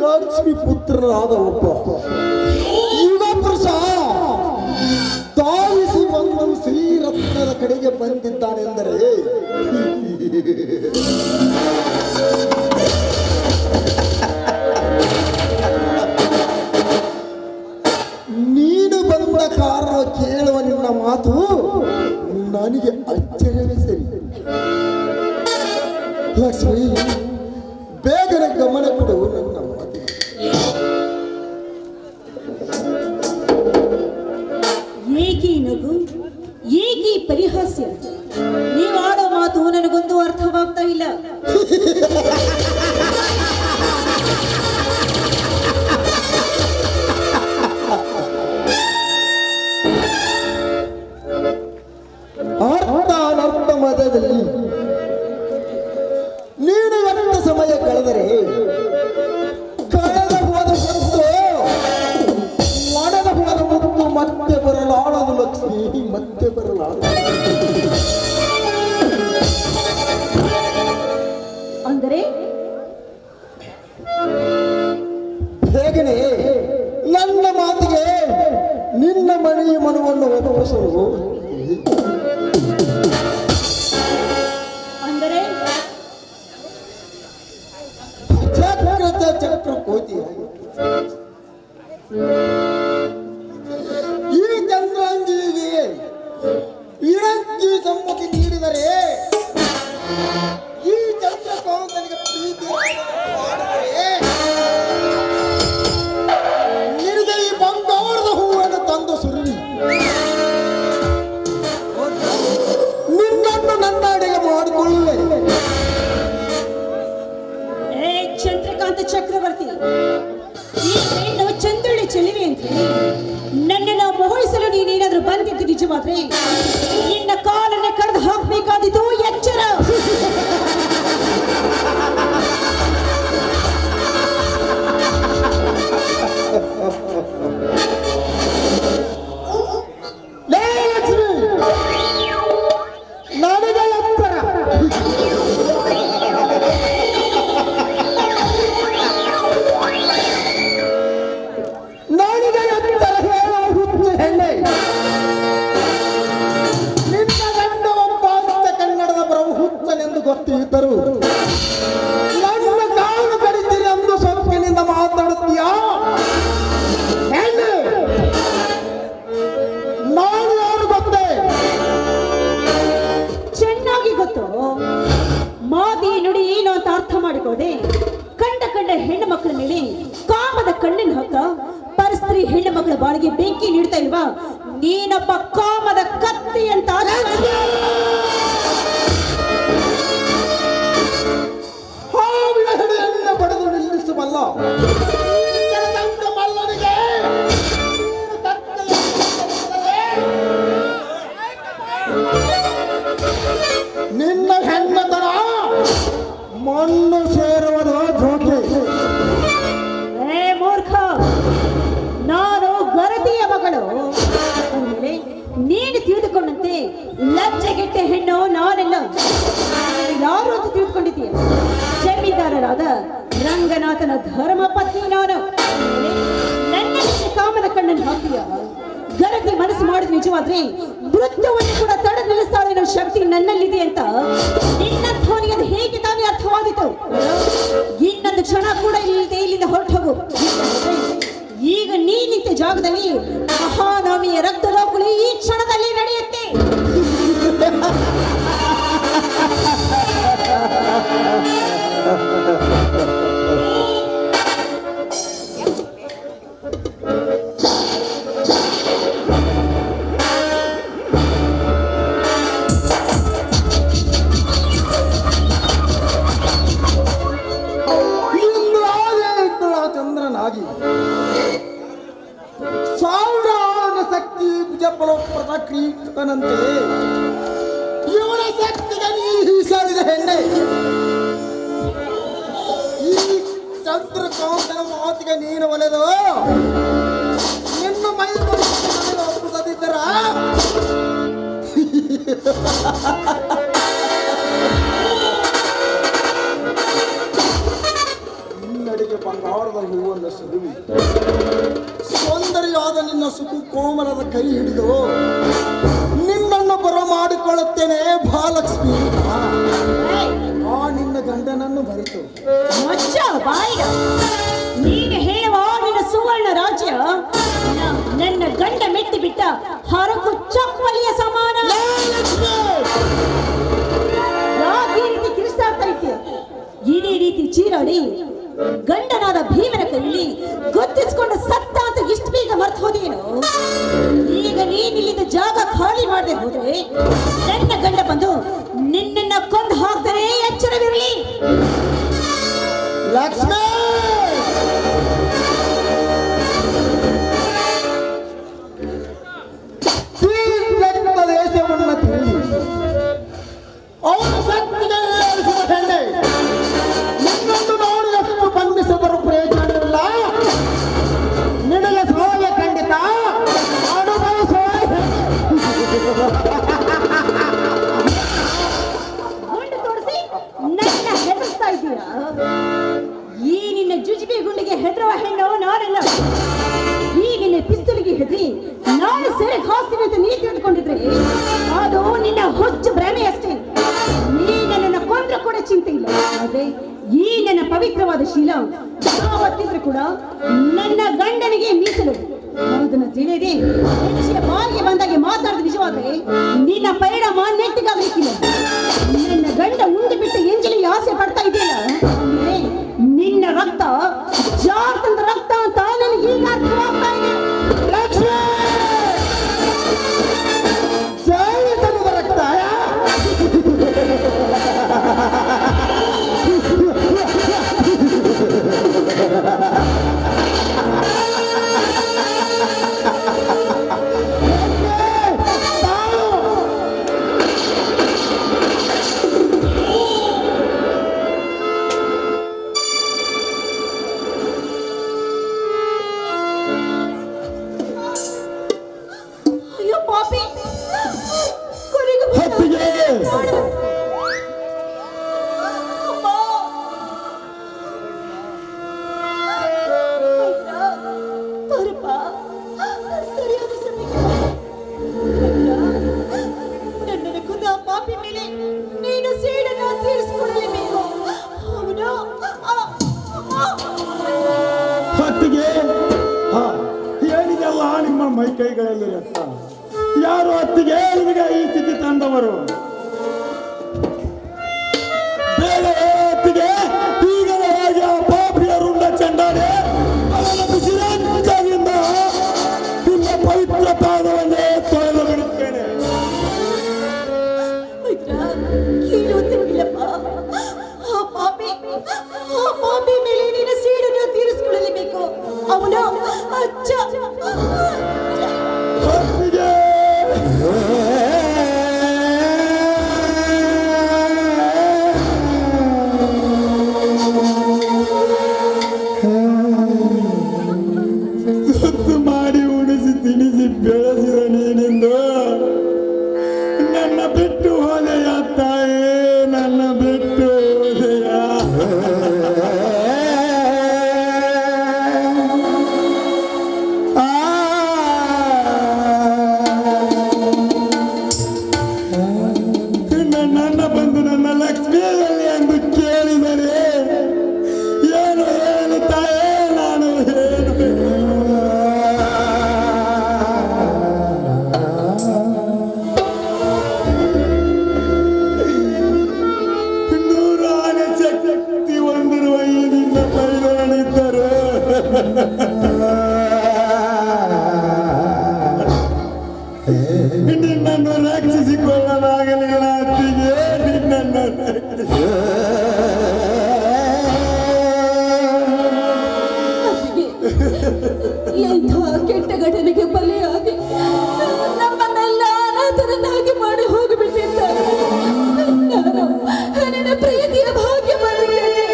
ಲಕ್ಷ್ಮಿ ಪುತ್ರರಾದ ಒಬ್ಬ ಯುಗ ಪುರುಷ ಧಾವಿಸಿ ಒಂದು ಶ್ರೀರತ್ನದ ಕಡೆಗೆ ಬಂದಿದ್ದಾನೆಂದರೆ ನೀನು ಬಂದ ಕಾರಣ ಕೇಳುವ ನಿನ್ನ ಮಾತು ನನಗೆ ಅಚ್ಚರಿಯವೇ ಸರಿ. ಲಕ್ಷ್ಮಿ, ಬೇಗನೆ ಗಮನ ಕೊಡು ನನ್ನ ಮಾತಿಗೆ. ಏಕಿ ನಗು, ಏಕಿ ಪರಿಹಾಸ್ಯ, ನೀವಾಡೋ ಮಾತು ನನಗೊಂದು ಅರ್ಥವಾಗ್ತಾ ಇಲ್ಲ. ಅರ್ಥ ಮಧ್ಯದಲ್ಲಿ ನೀನು ಎಂತ ಸಮಯ ಕಳೆದರೆ ಕಳೆದ ಹೋದ ಮುತ್ತು ನಡೆದ ಹೋದ ಮುತ್ತು ಮತ್ತೆ ಬರಲಾಳದು ಲಕ್ಷ್ಮಿ, ಮತ್ತೆ ಬರಲಾಳದು. ಅಂದರೆ ಹೇಗನೆ ನನ್ನ ಮಾತಿಗೆ ನಿನ್ನ ಮನೆಯ ಮನವನ್ನು ಒಪ್ಪಿಸಲು. ಅಂದರೆ ಚಕ್ರ ಕೋತಿ ಈ ಚಂದ್ರಾಂಗಿಗೆ ವಿರಂಗಿ ಸಮ್ಮತಿ ನೀಡಿದರೆ ಈ ಚಂದ್ರಕಾಂತನಿಗೆ ಪ್ರೀತಿ ನಿನಗೆ ಈ ಬಂಗಾರದ ಹೂವನ್ನು ತಂದು ಸುರುವಿ ನಿನ್ನನ್ನು ನನ್ನ ಅಡಿಗೆ ಮಾಡಿಕೊಳ್ಳುವೆ. ಚಂದ್ರಕಾಂತ ಚಕ್ರವರ್ತಿ, ಈ ಹೆಣ್ಣು ಚಂದ್ರಳಿ ಚೆಲುವೆ ಅಂತ ನನ್ನನ್ನು ಮೋಹಿಸಲು ನೀನೇನಾದ್ರೂ ಬಂದಿದ್ದು ನಿಜವಾದ್ರೆ ನಿನ್ನ ಕಾಲನ್ನೇ ಕಡ್ದು ಹಾಕಬೇಕಾದಿತ್ತು. ಎಚ್ಚರ. ಬಾಳಿಗೆ ಬೆಂಕಿ ನೀಡ್ತಾ ಇಲ್ವಾ? ನೀನೊಬ್ಬ ಕಾಮದ ಕತ್ತಿ ಅಂತ ಹಾವಿನ ಹೆಡೆಯನ್ನು ಬಡಿದು ನಿಲ್ಲಿಸುವಲ್ಲ ಜಲದಂಡ ಮಲ್ಲನಿಗೆ ನೀನು ನಿನ್ನ ಹೆಣ್ಣತನ ಮಣ್ಣು ಸೇರುವುದು ಜೋಕೆ. ಏ ಮೂರ್ಖ, ನಾನು ಗರತಿಯ ಮಗಳು. ಅಂದ್ಮೇಲೆ ನೀನು ತಿಳಿದುಕೊಂಡಂತೆ ಲಜ್ಜೆಗೆಟ್ಟ ಹೆಣ್ಣು ನಾನೆಲ್ಲ. ಯಾರು ಅಂತ ತಿಳ್ಕೊಂಡಿದ್ದೀಯ? ಜಮೀನ್ದಾರರಾದ ರಂಗನಾಥನ ಧರ್ಮ ಪತ್ನಿ ನಾನು. ನನ್ನ ಕಾಮದ ಕಣ್ಣನ್ನು ಹಾಕಿಯ ಗರತಿ ಮನಸ್ಸು ಮಾಡಿದ ನಿಜವಾದ್ರೆ ಮೃತ್ಯುವನ್ನು ಕೂಡ ತಡೆ ನಿಲ್ಲಿಸ್ತಾಳೆ ಅನ್ನೋ ಶಕ್ತಿ ನನ್ನಲ್ಲಿದೆ ಅಂತ ನಿನ್ನ ಧ್ವನಿ ಅದು ಹೇಗೆ ತಾನೇ ಅರ್ಥವಾದಿತು? ಇನ್ನೊಂದು ಕ್ಷಣ ಕೂಡ ಇಲ್ಲದೆ ಇಲ್ಲಿಂದ ಹೊರಟು ಹೋಗು. ಈಗ ನೀ ನಿಂತ ಜಾಗದಲ್ಲಿ ಮಹಾನವಮಿಯ ರಕ್ತಲೋಕುಳಿ ಈ ಕ್ಷಣದಲ್ಲಿ ನಡೆಯುತ್ತೆ. ಚಂದ್ರನಾಗಿ ಸಾವಿರಾರು ಶಕ್ತಿ ಭುಜಫಲಪ್ರದ ಕ್ರೀಡಕನಂತೆ ಇವನ ಶಕ್ತಿಗೆ ನೀರಿಸಾಡಿದ ಹೆಣ್ಣೆ. ಈ ಚಂದ್ರಕಾಂತನ ಮಾತಿಗೆ ನೀನು ಒಲೆದು ನಿನ್ನ ಮೈ ಒಪ್ಪಿಸದಿದ್ದರ ನಿನ್ನಡಿಗೆ ಬಂಗಾರದ ಹೂವನ್ನು ಸುರುವಿ ಸೌಂದರ್ಯವಾದ ನಿನ್ನ ಸುಕು ಕೋಮಲದ ಕೈ ಹಿಡಿದು ನಿನ್ನನ್ನು ಬರಮಾಡಿಕೊಳ್ಳುತ್ತೇನೆ ಮಹಾಲಕ್ಷ್ಮಿ. ಆ ನಿನ್ನ ಗಂಡನನ್ನು ಬರಿತು ಮಚ್ಚ ಬಾಯಿಗ. ನೀನು ಹೇಳುವ ನಿನ್ನ ಸುವರ್ಣ ರಾಜ್ಯ ನನ್ನ ಗಂಡ ಮೆಟ್ಟಿ ಬಿಟ್ಟ ಹರಕು ಚಪ್ಪಲಿಯ ಸಮಾನ. ಯಾಕೆ ಈ ರೀತಿ ಕಿರಿಸ್ತಾಡ್ತಾ ಇದ್ದೀಯ? ಇದೇ ರೀತಿ ಚೀರಾಡಿ ಗಂಡನಾದ ಭೀಮನ ಕೈಯಲ್ಲಿ ಗೊತ್ತಿಸ್ಕೊಂಡು ಸತ್ತ ಅಂತ ಇಷ್ಟು ಬೇಗ ಮರ್ತು ಹೋದೇನು? ಈಗ ನೀನಿಲ್ಲಿದ್ದ ಜಾಗ ಖಾಲಿ ಮಾಡದೆ ಹೋದ್ರೆ ನನ್ನ ಗಂಡ ಬಂದು ನಿನ್ನನ್ನ ಕೊಂದು ಹಾಕ್ತಾರೆ. ಎಚ್ಚರವಿರಲಿ. ಲಕ್ಷ್ಮಿ ದೇಶವನ್ನು ತಿಳಿ ಅವನ ಶಕ್ತಿಗೆ ಏರಿಸುವ ಹೆಣ್ಣೆ. ನಿನ್ನೊಂದು ನೋಡಿದಷ್ಟು ಬಂಧಿಸಿದರೂ ಪ್ರಯೋಜನವಿಲ್ಲ. ನಿನಗೆ ಸೋಲೆ ಖಂಡಿತ ಅನುಭವಿಸುವ ಗುಂಡು ತೋರಿಸಿ ನನ್ನ ಹೆದರ್ಸ್ತಾ ಇದ್ದೀರಾ? ಈ ನಿನ್ನ ಜುಜುಬಿ ಗುಂಡಿಗೆ ಹೆದರುವ ಹೆಣ್ಣು ನಾನೆಲ್ಲ. ಈ ನಿನ್ನ ಪಿಸ್ತೂಲಿಗೆ ಹೆದರಿ ನಾನು ಸೆರೆ ಹಾಸ್ತೀನಿ ಅಂತ ನೀ ತಿಳ್ಕೊಂಡಿದ್ರೆ ಅದು ನಿನ್ನ ಹುಚ್ಚು ಭ್ರಮೆ ಅಷ್ಟೇ. ನೀ ನನ್ನನ್ನು ಕೊಂದ್ರೆ ಕೂಡ ಚಿಂತೆ ಇಲ್ಲ. ಆದ್ರೆ ಈ ನನ್ನ ಪವಿತ್ರವಾದ ಶೀಲ ಯಾವತ್ತಿದ್ರು ಕೂಡ ನನ್ನ ಗಂಡನಿಗೆ ಮೀಸಲು. ಅದನ್ನು ತಿಳಿಯದೆ ಹೆಚ್ಚಿನ ಬಾಯಿಗೆ ಬಂದಾಗೆ ಮಾತಾಡಿದ ನಿಜವಾದ್ರೆ ನಿನ್ನ ಪರಿಣಾಮ ನೆಟ್ಟಿಗಾಗಲಿಕ್ಕಿಲ್ಲ. ನನ್ನ ಗಂಡ ಉಂಡು ಬಿಟ್ಟು ಎಂಜಲಿಗೆ ಆಸೆ ಪಡ್ತಾ ಇದೆಯಲ್ಲ, ಅಂದ್ರೆ ನಿನ್ನ ರಕ್ತ ಜಾರ್ತಂದ ರಕ್ತ ಅಂತ ನನಗೆ ಈಗ ಅರ್ಥವಾಗ್ತಾ ಇದೆ. ಜೈತನದ ರಕ್ತ ಅಯ್ಯೋ ಪಾಪಿ, ಕೊನೆಗೂ ಹತ್ತಿಗೆ ಅಮ್ಮ. ಬರಪ್ಪ, ಸರಿಯಾದ ಸಮಯಕ್ಕೆ ನನ್ನನ್ನು ಕೊಂದ ಪಾಪಿ ಮೇಲೆ ನೀನು ಸೇಡನ್ನು ತೀರಿಸಿಕೊಳ್ಳಲೇಬೇಕು. ಅವನು ಹತ್ತಿಗೆ ಹೇಳಿದೆಲ್ಲ ನಿಮ್ಮ ಮೈ ಕೈಗಳಲ್ಲಿ ರಕ್ತ. ಯಾರು ಹತ್ತಿಗೆ ನಿಮಗೆ ಈ ಸ್ಥಿತಿ ತಂದವರು? ಬೇರೆ ಹೊತ್ತಿಗೆ ಈಗಲೇ ಹಾಗೆ ಆ ಪಾಪಿಯ ರುಂಡ ಚಂಡಾಡೆ ಅವನ ಬಿಸಿಲಿಂದ ಪಾಪಿ ಮೇಲೆ ನಿನ್ನ ಸೇಡನ್ನು ತೀರಿಸಿಕೊಳ್ಳಲೇಬೇಕು. ಅವನು ಅಜ್ಜ ಒಪ್ಪಿಗೆ. ಸುತ್ತು ಮಾಡಿ ಉಣಿಸಿ ತಿನಿಸಿ ಬೆಳೆಸಿದ ನೀನೆಂದು ನನ್ನ ಬಿಟ್ಟು ಹೋದೆಯ ತಾಯೇ, ನನ್ನ ಬಿಟ್ಟು ಹೋದೆಯ. ನನ್ನ ಬಂದು ನನ್ನ ಲಕ್ಷ್ಮಿಯಲ್ಲಿ ಎಂದು ಕೇಳಿದರೆ ಏನು ಹೇಳು ತಾಯೇ, ನಾನು ಏನು ನೂರಾರು ಶಕ್ತಿ ಹೊಂದಿರುವ ಈ ನಿನ್ನ ಪೈರಣಿದ್ದರು ನಿನ್ನನ್ನು ರಕ್ಷಿಸಿಕೊಳ್ಳಲಾಗಲಿಲ್ಲ ಅತ್ತಿಗೆ, ನಿನ್ನನ್ನು ಎಂಥ ಕೆಟ್ಟ ಘಟನೆಗೆ ಬಲಿಯಾಗಿ ನಮ್ಮನ್ನೆಲ್ಲ ಅನಾಥರನ್ನಾಗಿ ಮಾಡಿ ಹೋಗಿಬಿಟ್ಟಿದ್ದಾರೆ. ನಾನು ನನ್ನ ಪ್ರೀತಿಯ ಭಾಗ್ಯ ಮಾಡಿದ್ದೇನೆ.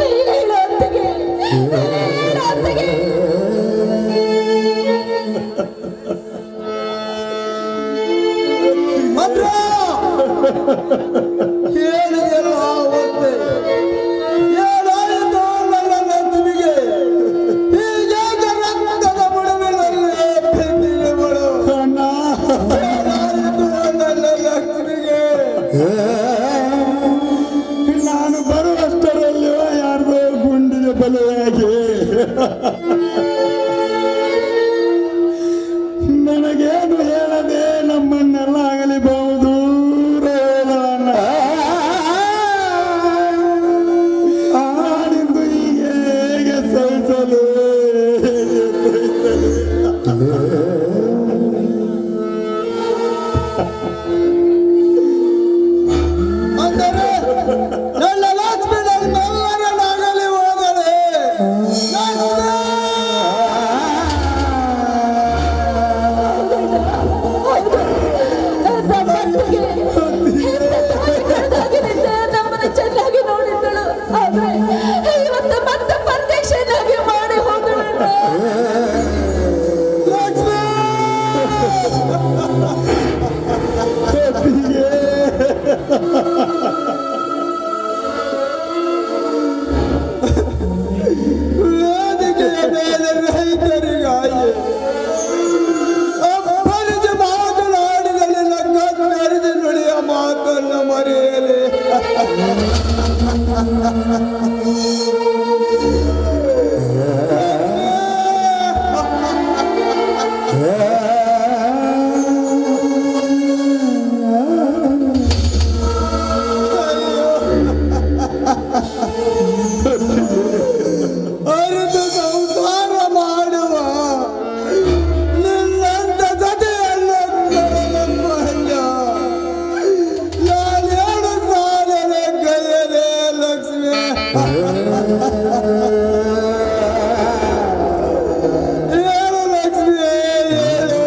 ಹೇಳು ಅತ್ತಿಗೆ, ಹೇಳು ಅತ್ತಿಗೆ. ಹೇಳಿದೆಲ್ಲ ಅವತ್ತೆ ಏನಾಯಿತು ನನ್ನ ಲಕ್ಷ್ಮಿಗೆ? ಹೀಗೆ ರಕ್ತದ ಬುಡವಿನಲ್ಲಿ ಬೆನ್ನಿರುವಳು. ಅಣ್ಣ, ಏನಾಯಿತು ನನ್ನ ಲಕ್ಷ್ಮಿಗೆ? ನಾನು ಬರುವಷ್ಟರಲ್ಲಿಯೋ ಯಾರ್ದೋ ಗುಂಡಿಗೆ ಬಲಿಯಾಗಿ ನನಗೇನು ಹೇಳದೆ ನಮ್ಮನ್ನೆಲ್ಲ ಆಗಲಿಬಹುದು. ಆಡಿದ್ದು ಹೀಗೆ ಹೇಗೆ ಸಹಿಸಲು, ಹೇಗೆ ಸಹಿಸಲು? ಅಂದರೆ ನನ್ನ ಲಕ್ಷ್ಮಿ ನನ್ನೆಲ್ಲರನ್ನಾಗಲಿ ಹೋದರೆ ನಮ್ಮನ್ನು ಚೆನ್ನಾಗಿ ನೋಡಿದ್ದಳು. ಆದ್ರೆ ಇವತ್ತು ಮತ್ತೆ ಪರದೇಶನಾಗಿ ಮಾಡಿ ಹೋದಳು. ವೇದಿಕೆಯ ಮೇಲೆ ರೈತರಿಗಾಗಿ ಅಪ್ಪರಿಜ ಮಾತನಾಡಿದಲ್ಲಿ ಲಂಗಾರಿದ ನುಡಿಯ ಮಾತನ್ನು ಮರೆಯಲಿ. ಅರಿತು ಸಂಸಾರ ಮಾಡುವ ನಿನ್ನಂತ ಜತೆಯನ್ನು ಕೊಡಲಮ್ಮಯ್ಯ. ನಾನೇನು ಸಾಲನೆ ಕೈಯಲೇ ಲಕ್ಷ್ಮಿ. ಹೇಳು ಲಕ್ಷ್ಮಿ, ಹೇಳು.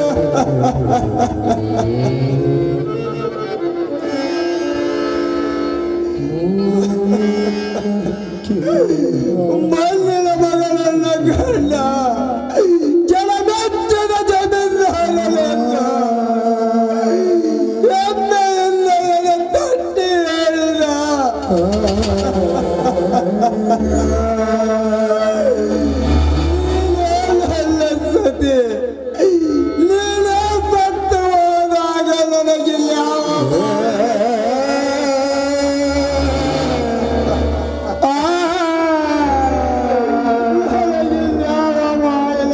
ಮಣ್ಣಿನ ಮಗಳನ್ನ ಗಂಡ ಜಲಮೆಚ್ಚದ ಜಮೀನಾಗಲೆಲ್ಲ ಹೆಮ್ಮೆಯಿಂದ ಎದೆ ತಟ್ಟಿ ಹೇಳಿದ. ನೀನೇನಲ್ಲ ಸತಿ, ನೀನೇ ಸತ್ತು ಹೋದಾಗ ನನಗಿಲ್ಲ ಯಾವ ಮಾಯಲ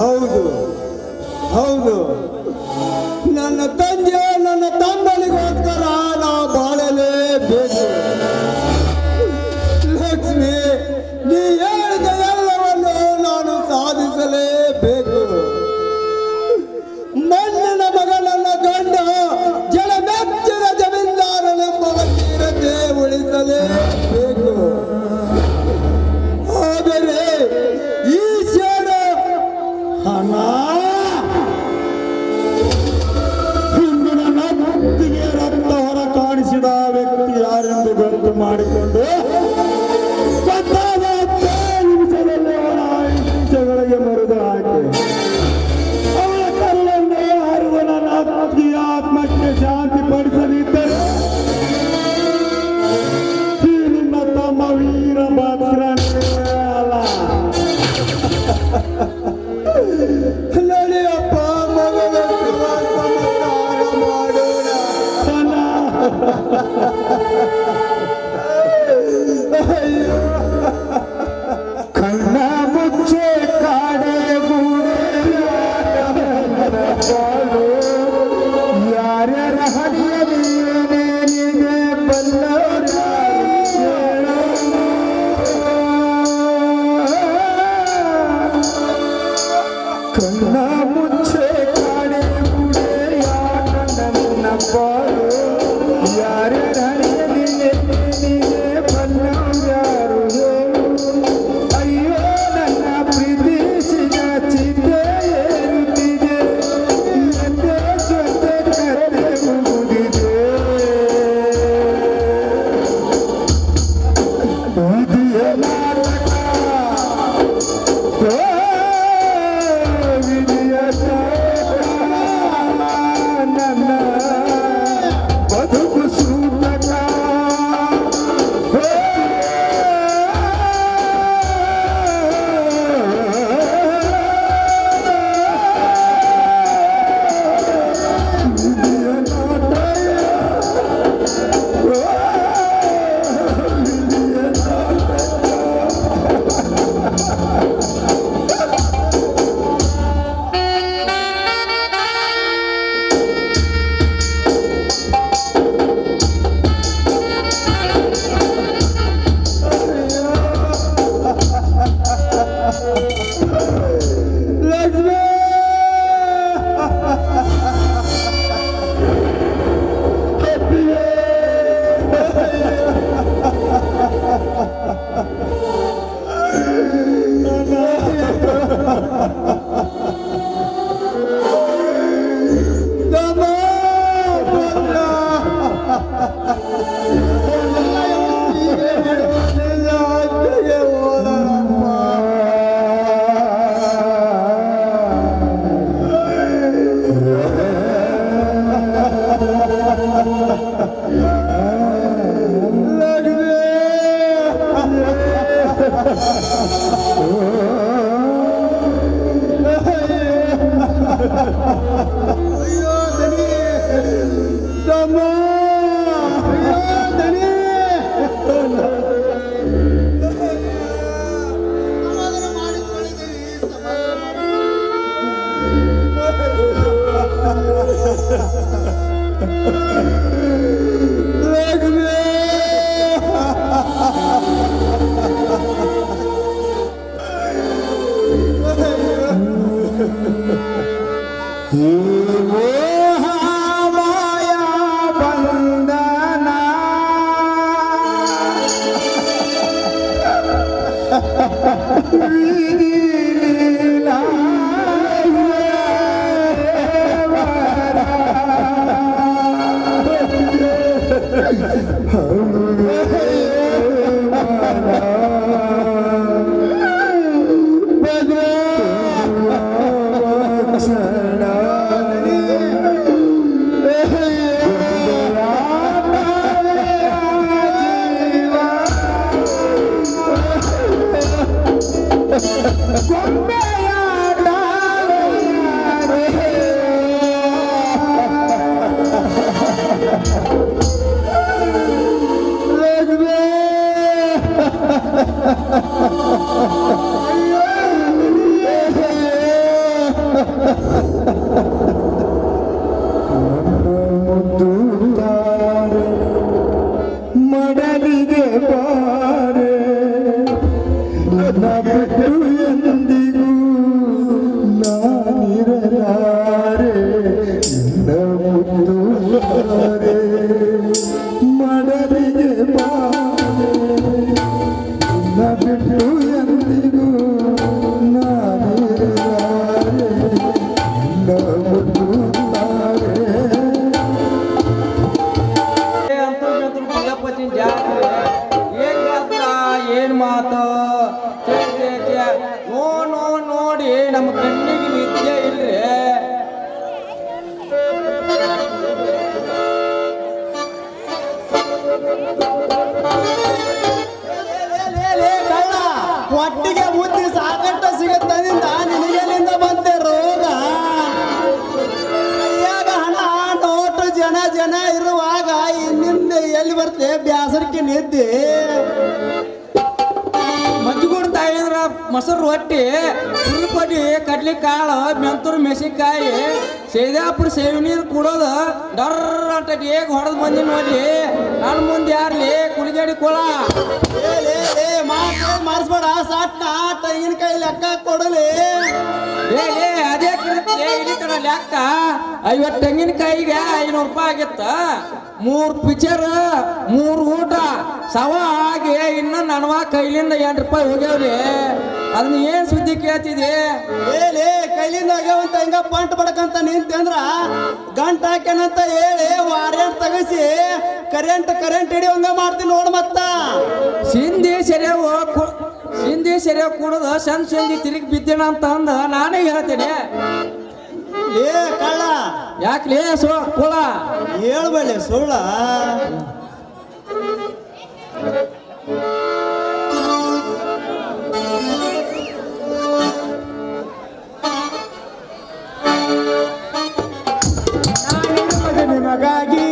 ಹೌದು ಹೌದು, ನನ್ನ ತಂದೆ ನನ್ನ ತಮ್ಮನಿಗೋಸ್ಕರ ನಾ ಬಾಳಲೇಬೇಕು. ಲಕ್ಷ್ಮಿ, ನೀ ಹೇಳಿದ ಎಲ್ಲವನ್ನು ನಾನು ಸಾಧಿಸಲೇಬೇಕು. ಮಣ್ಣಿನ ಮಗ ನನ್ನ ಗಂಡ ಜಲಮೆಚ್ಚಿನ ಜಮೀನ್ದಾರನೆಂಬ ತೀರತೆ ಉಳಿಸಲೇಬೇಕು. ಆದರೆ ಈ ಶೇಡ ಹಣ ಇಂದು ನನ್ನ ಮುತ್ತಿಗೆ ರಕ್ತ ಹೊರ ಕಾಣಿಸಿದ ವ್ಯಕ್ತಿ ಯಾರೆಂದು ಗೊತ್ತು ಮಾಡಿಕೊಂಡು ಗೊತ್ತಾದ 10 ನಿಮಿಷದಲ್ಲಿ ಅವನ ಇಚ್ಛೆಗಳಿಗೆ ಮರುದು ಹಾಕಿ ಅವಳ ಕರುಳನ್ನು ಹಾರುವ ನನ್ನ ಅತ್ತಿಗೆಯ ಆತ್ಮಕ್ಕೆ ಶಾಂತಿ ಪಡಿಸಲಿದ್ದರೆ ಈ ನಿನ್ನ ತಮ್ಮ ವೀರಭದ್ರನೇ ಅಲ್ಲ. ನಡೆಯಪ್ಪ ಮಗಳ ಸಮಾಚಾರ ಮಾಡೋಣ. ಅಯ್ಯೋ, ಕಣ್ಣ ಮುಚ್ಚೆ ಕಾಡೆ ಯಾರ್ಯಾರ ಹರಿಯಲಿಗೆ ಬಲ್ಲವರ ಕಣ್ಣ ಮುಚ್ಚೆ ಕಾಡೆ ನನ್ನ ಬಾಳು ಯಾರ್ಯಾರ ಹರಿಯಲಿಗೆ ಬಲ್ಲವ್ಯಾರು ಅಯ್ಯೋ ನನ್ನ ಪ್ರೀತಿಸಿದ ಚಿಂತೆ ಏರುತ್ತಿದೆ ಎಂದೇ ಜೊತೆ ಕತೆ ಮುಗಿದಿದೆ ವಿಧಿಯ ನಾಟಕ ವಿಧಿಯ ನನ್ನ ಬದುಕು ಸೂತಕ ಲಕ್ಷ್ಮಿ, ತಮ್ಮ ಬಂದ. ನಿಜ ಅತ್ತಿಗೆ ಹೋದನಪ್ಪ. ಅಯ್ಯೋ ದನಿ, ತಮ್ಮ, ಅಯ್ಯೋ ದನಿ. ಸಮಾಧಾನ ಮಾಡಿಕೊಳ್ಳಿದ್ದೀರಿ, ಸಮಾಧಾನ ಲಕ್ಷ್ಮಿ. ಮೋಹಮಾಯ ಬಂಧನ ಜೀವ ಮಡಲಿಗೆ ಬಾರೆ ನಬಿಟ್ಟು ಎಂದಿಗೂ ನಾನಿರಲಾರೆ ನಿನ್ನ ಮುದ್ದು ಬಾರೆ ಮಡಲಿಗೆ ಬಾರೆ ನಬಿಟ್ಟು ಎಂದಿಗೂ ನಾನಿರಲಾರೆ ನಿನ್ನ ಮುದ್ದು ಬಾರೆ ಭಗಪತಿನ ಜಾತ್ರೆ ಏನ್ ಜಾತ್ರಾ ಏನ್ ಮಾತು ಛೇ, ಛೇ, ಛೇ. ನೋಡಿ ನಮ್ಮ ಕಣ್ಣಿಗೆ ನಿತ್ಯ ಇಲ್ರಿ ಕಳ್ಳ ಒಟ್ಟಿಗೆ ಬುದ್ಧಿ ಸಾಕಷ್ಟು ಸಿಗುತ್ತದಿಂದ ನಿನಗೆಲ್ಲಿಂದ ಬಂತೆ ರೋಗ ಕೈಯಾಗ ಹಣ ನೋಟು ಜನ ಇರುವಾಗ ಇನ್ನಿಂದ ಎಲ್ಲಿ ಬರ್ತೆ ಬ್ಯಾಸರಿಕೆ ನಿದ್ದೆ ಮಜ್ಜಿಗೂಡ್ ತಾಯಿದ್ರ ಮೊಸರು ರೊಟ್ಟಿ ಪುರಿ ಕಡ್ಲಿ ಕಾಳು ಮೆಂತೂರು ಮೆಣಸಿನ್ಕಾಯಿ ಸೇದಾಪುರ ಸೇವಿ ನೀರು ಕುಡೋದು ಡರ್ರ ಅಂತ ಹೇಗೆ ಹೊಡೆದು ಬಂದಿ ನೋಡಿ ನನ್ನ ಮುಂದೆ ಯಾರ್ಲಿ ಕುಳಿಗೇಡಿ ಕೊಳ ಮಾರ್ಸ್ಬೇಡ ಸಾಟ್ನ ತೆಂಗಿನಕಾಯಿ ಲೆಕ್ಕ ಕೊಡಲಿ ಅದೇ ಇಲ್ಲಿ ಕಣ ಲೆಕ್ಕ 50 ತೆಂಗಿನಕಾಯಿಗೆ 500 ರೂಪಾಯಿ ಆಗಿತ್ತ 3 ಪಿಕ್ಚರ್ 3 ಊಟ ಸವ ಆಗಿ ಇನ್ನ ನನ್ವ ಕೈಲಿಂದ 8 ರೂಪಾಯಿ ಹೋಗ್ಯಾವ್ರಿ ಅದನ್ನ ಏನ್ ಸುದ್ದಿ ಕೇಳ್ತಿದಿ ಕೈಲಿಂದ ಆಗ್ಯಾವಂತ ಹಿಂಗ ಪಂಟ್ ಬಡಕಂತ ನಿಂತಂದ್ರ ಗಂಟ ಹಾಕ್ಯಾನಂತ ಹೇಳಿ ವಾರೆಂಟ್ ತಗಸಿ ಕರೆಂಟ್ ಹಿಡಿಯೋಂಗ ಮಾಡ್ತೀನಿ ನೋಡ್ ಮತ್ತ ಸಿಂಧಿ ಸೆರೆ ಕುಡದ ಸಣ್ಣ ಸಂಧಿ ತಿರುಗಿ ಬಿದ್ದೇನ ಅಂತ ಅಂದ ನಾನೇ ಹೇಳ್ತೇನೆ ಕಳ್ಳ ಯಾಕ್ಲೇ ಕುಳ ಹೇಳ್ಬೇಡಿ ಸುಳ್ಳ ನಿಮಗಾಗಿ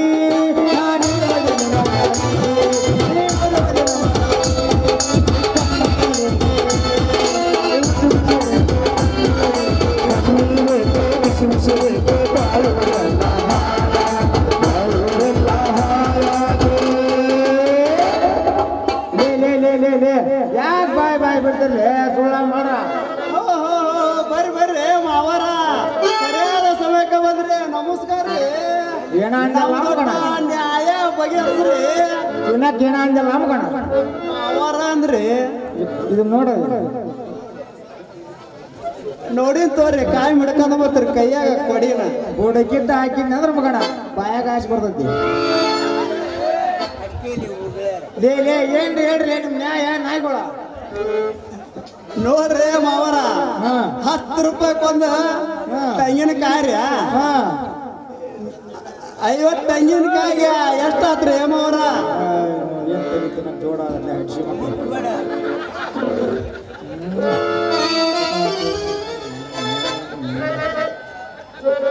ಯಾಕೆ ಬಾಯ್ ಬಿಡ್ತಿರ್ಲಿ ಸುಳ್ಳ ಮಾಡ ಬರ್ರಿ ಮಾವರ ಸರಿಯಾದ ಸಮಯಕ್ಕೆ ಬಂದ್ರಿ ನಮಸ್ಕಾರ ನ್ಯಾಯ ಬಗೆಹರಿಸ್ರಿ ತಿನ್ನಕ್ ಏನ ಅಂದಿಲ್ಲ ನಮ್ಗಣ ಮಾವರ ಅಂದ್ರಿ ಇದು ನೋಡ ನೋಡಿ ತೋರಿ ಕಾಯಿ ಮಿಡ್ಕೊಂಡ್ ಬರ್ತೀರಿ ಕೈಯಾಗ ಕೊಡಿನ ಬುಡಕ್ಕಿದ್ದ ಹಾಕಿದ್ನ ಅಂದ್ರ ಮಗಣ ಬಾಯಾಗ ಹಾಸಿ ಬರ್ತೈತಿ ಏನ್ರಿ ಹೇಳ್ರಿ ನಿಮ್ ನ್ಯಾಯ ನಾಯಿಗಳ ನೋಡ್ರಿ ಮಾವರ 10 ರೂಪಾಯಿಗೊಂದು ತೆಂಗಿನಕಾಯಿ 50 ತೆಂಗಿನಕಾಯಿಗೆ ಎಷ್ಟಾತ್ರಿ ಮಾವರ ಏನ್ ತೆಗಿತು ನಮ್ ಜೋಡ ಹಡ್ಸಿ